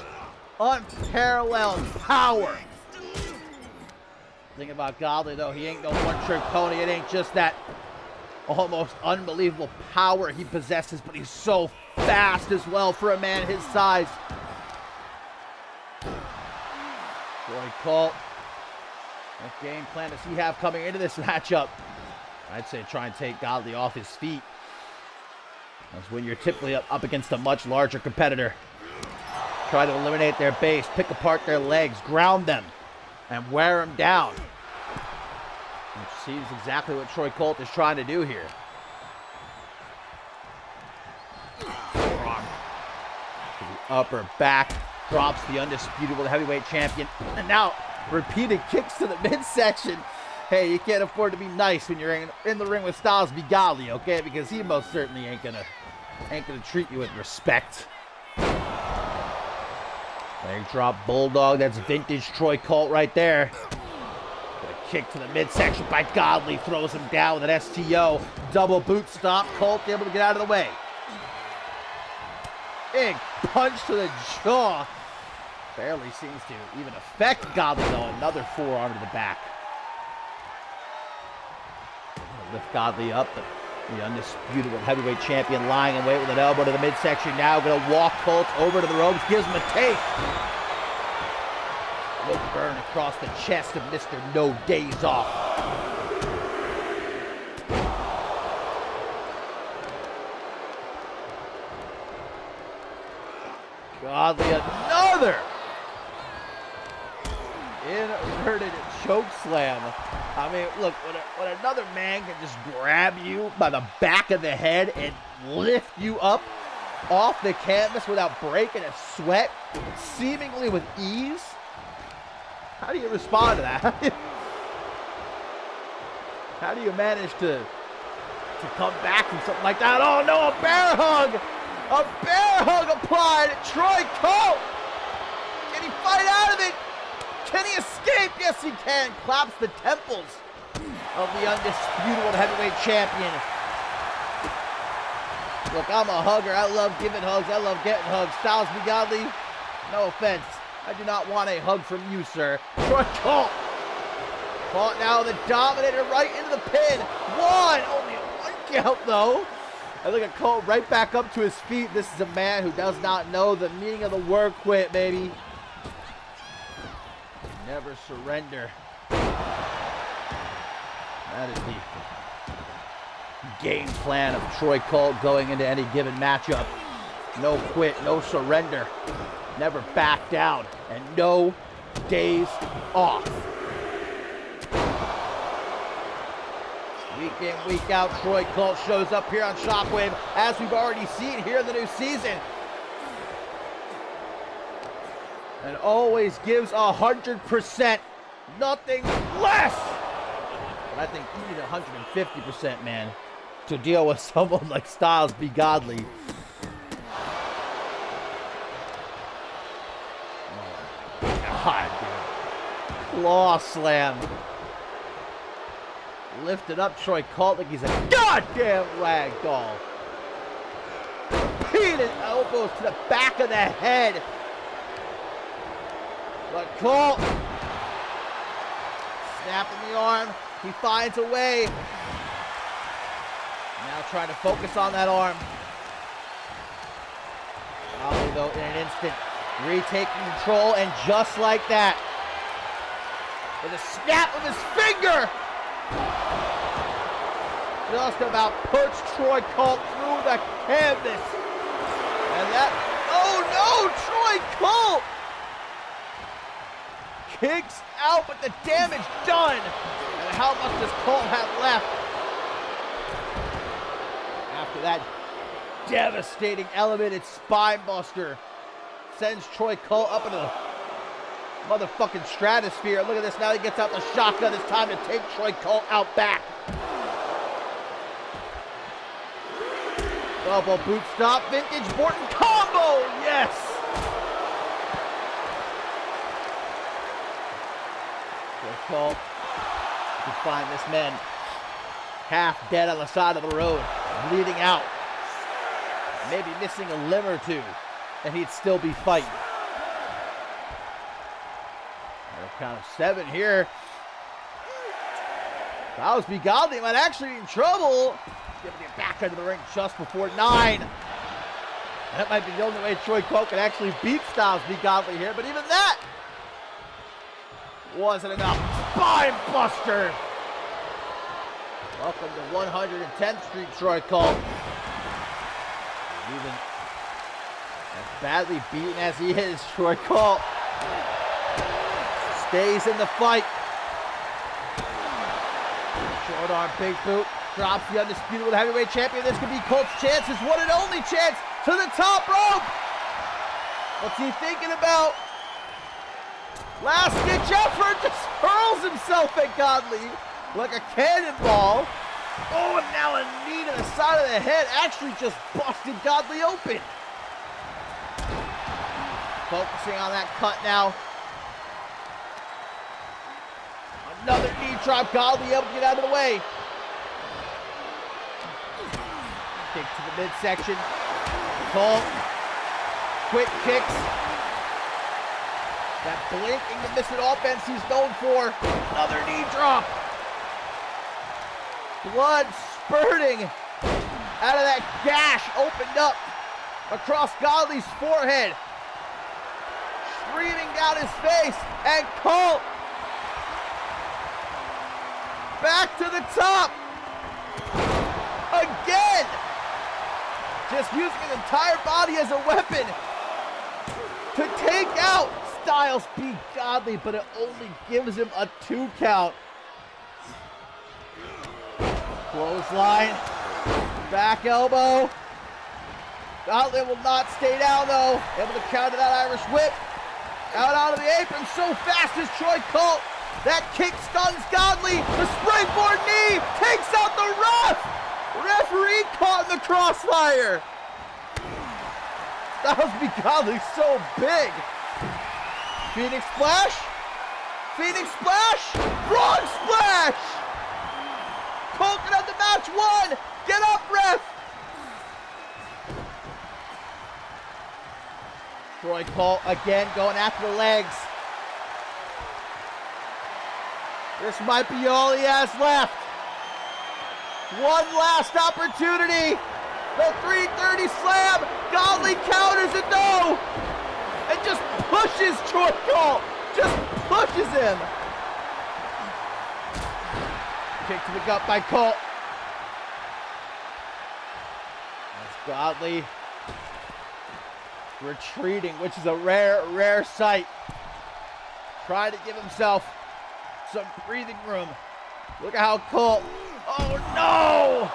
unparalleled power. Thing about Godley, though, he ain't no one-trick pony. It ain't just that almost unbelievable power he possesses, but he's so fast as well for a man his size. Troy Colt, what game plan does he have coming into this matchup? I'd say try and take Godley off his feet. That's when you're typically up against a much larger competitor. Try to eliminate their base, pick apart their legs, ground them, and wear them down. Which seems exactly what Troy Colt is trying to do here. Forearm to the upper back, drops the Undisputed Heavyweight Champion, and now repeated kicks to the midsection. Hey, you can't afford to be nice when you're in the ring with Styles v. Godley, okay? Because he most certainly ain't gonna treat you with respect. Leg drop bulldog, that's vintage Troy Colt right there. A kick to the midsection by Godley, throws him down with an STO. Double boot stomp, Colt able to get out of the way. Big punch to the jaw. Barely seems to even affect Godley though. Another forearm to the back. Lift Godley up, but the Undisputed Heavyweight Champion lying in wait with an elbow to the midsection. Now going to walk Colt over to the ropes, gives him a take. Look burn across the chest of Mr. No Days Off. Godley, another inverted choke slam. I mean, look, when another man can just grab you by the back of the head and lift you up off the canvas without breaking a sweat, seemingly with ease, how do you respond to that? How do you manage to come back from something like that? Oh no, a bear hug! A bear hug applied! Troy Colt! Can he fight out of it? Can he escape? Yes, he can. Claps the temples of the Undisputed Heavyweight Champion. Look, I'm a hugger. I love giving hugs. I love getting hugs. Styles v. Godley, no offense. I do not want a hug from you, sir. Troy Colt. Caught now the Dominator right into the pin. Only one count, though. I look at Colt right back up to his feet. This is a man who does not know the meaning of the word quit, baby. Never surrender. That is the game plan of Troy Colt going into any given matchup. No quit, no surrender. Never back down, and no days off. Week in, week out, Troy Colt shows up here on Shockwave, as we've already seen here in the new season. And always gives 100%, nothing less. But I think you need 150%, man, to deal with someone like Styles Be Godly. God, dude. Claw slam. Lifted up Troy Colt like he's a goddamn rag doll. Repeated elbows to the back of the head. But Colt snapping the arm. He finds a way. Now trying to focus on that arm. Probably though in an instant, retaking control, and just like that, with a snap of his finger, just about puts Troy Colt through the canvas. And that, oh no, Troy Colt kicks out, but the damage done. And how much does Colt have left? After that devastating elevated spine buster, sends Troy Colt up into the motherfucking stratosphere. Look at this, now he gets out the shotgun. It's time to take Troy Colt out back. Elbow boot stop, vintage Morton combo, yes! Troy Colt, you can find this man half dead on the side of the road, bleeding out, maybe missing a limb or two, and he'd still be fighting. Count of 7 here. Styles Be Godly might actually be in trouble. Giving it back into the ring just before 9. That might be the only way Troy Colt can actually beat Styles Be Godly here, but even that wasn't enough. Spine buster. Welcome to 110th Street, Troy Colt. Even as badly beaten as he is, Troy Colt stays in the fight. Short arm, big boot. Drops the undisputed world heavyweight champion. This could be Colt's chance, his one and only chance to the top rope. What's he thinking about? Last ditch effort, just hurls himself at Godly like a cannonball. Oh, and now a knee to the side of the head actually just busted Godly open. Focusing on that cut now. Another knee drop, Godly able to get out of the way. Kick to the midsection. Colt, quick kicks. That blinking to miss it offense he's known for. Another knee drop. Blood spurting out of that gash opened up across Godly's forehead. Streaming down his face, and Colt back to the top again, just using his entire body as a weapon to take out Styles Be Godly, but it only gives him a 2 count. Clothesline, back elbow. Godly will not stay down though, able to counter that Irish whip. Out onto the apron, so fast is Troy Colt. That kick stuns Godly. The springboard knee takes out the ref. Referee caught in the crossfire. Styles Be Godly so big. Phoenix splash. Phoenix splash. Frog splash. Colt can have the match won. Get up, ref. Troy Colt again going after the legs. This might be all he has left. One last opportunity. The 330 slam. Godly counters it, no. And just pushes Troy Colt. Just pushes him. Kick to the gut by Colt. That's Godly retreating, which is a rare sight. Trying to give himself some breathing room. Look at how Colt, Oh no!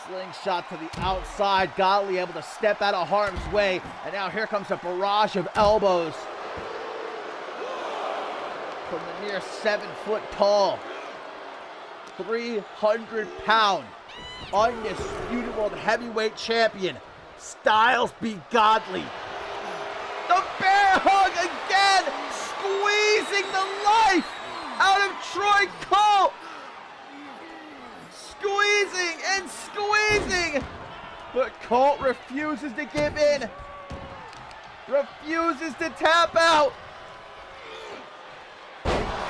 Slingshot to the outside. Godley able to step out of harm's way. And now here comes a barrage of elbows from the near 7 foot tall, 300-pound, undisputed world heavyweight champion, Styles B. Godley. The bear hug again, squeezing the life out of Troy Colt. Squeezing and squeezing, but Colt refuses to give in, refuses to tap out.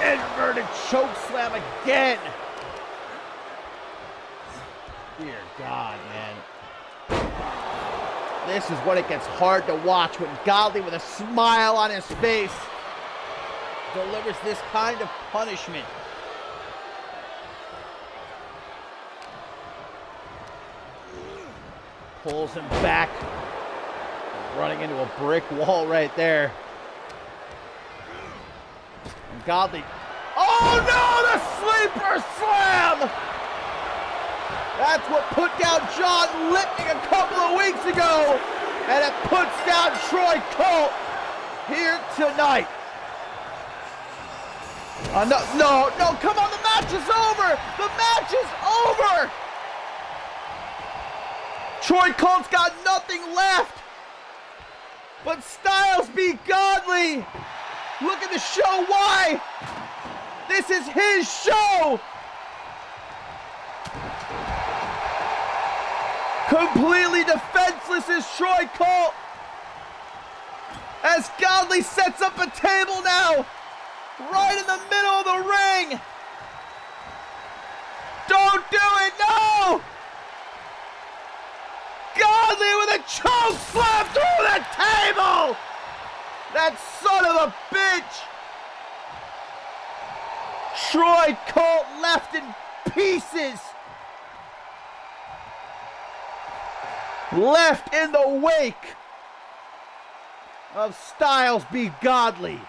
Inverted choke slam again. Dear God, man. This is when it gets hard to watch, when Godley, with a smile on his face, delivers this kind of punishment. Pulls him back, running into a brick wall right there. And Godley, oh no, the sleeper slam! That's what put down John Lipnick a couple of weeks ago, and it puts down Troy Colt here tonight. No, come on, the match is over! The match is over! Troy Colt's got nothing left but Styles B. Godley looking to show why this is his show. Completely defenseless is Troy Colt as Godley sets up a table now right in the middle of the ring. Don't do it, no! Godley with a choke slam through the table! That son of a bitch! Troy Colt left in pieces. Left in the wake of Styles B. Godley.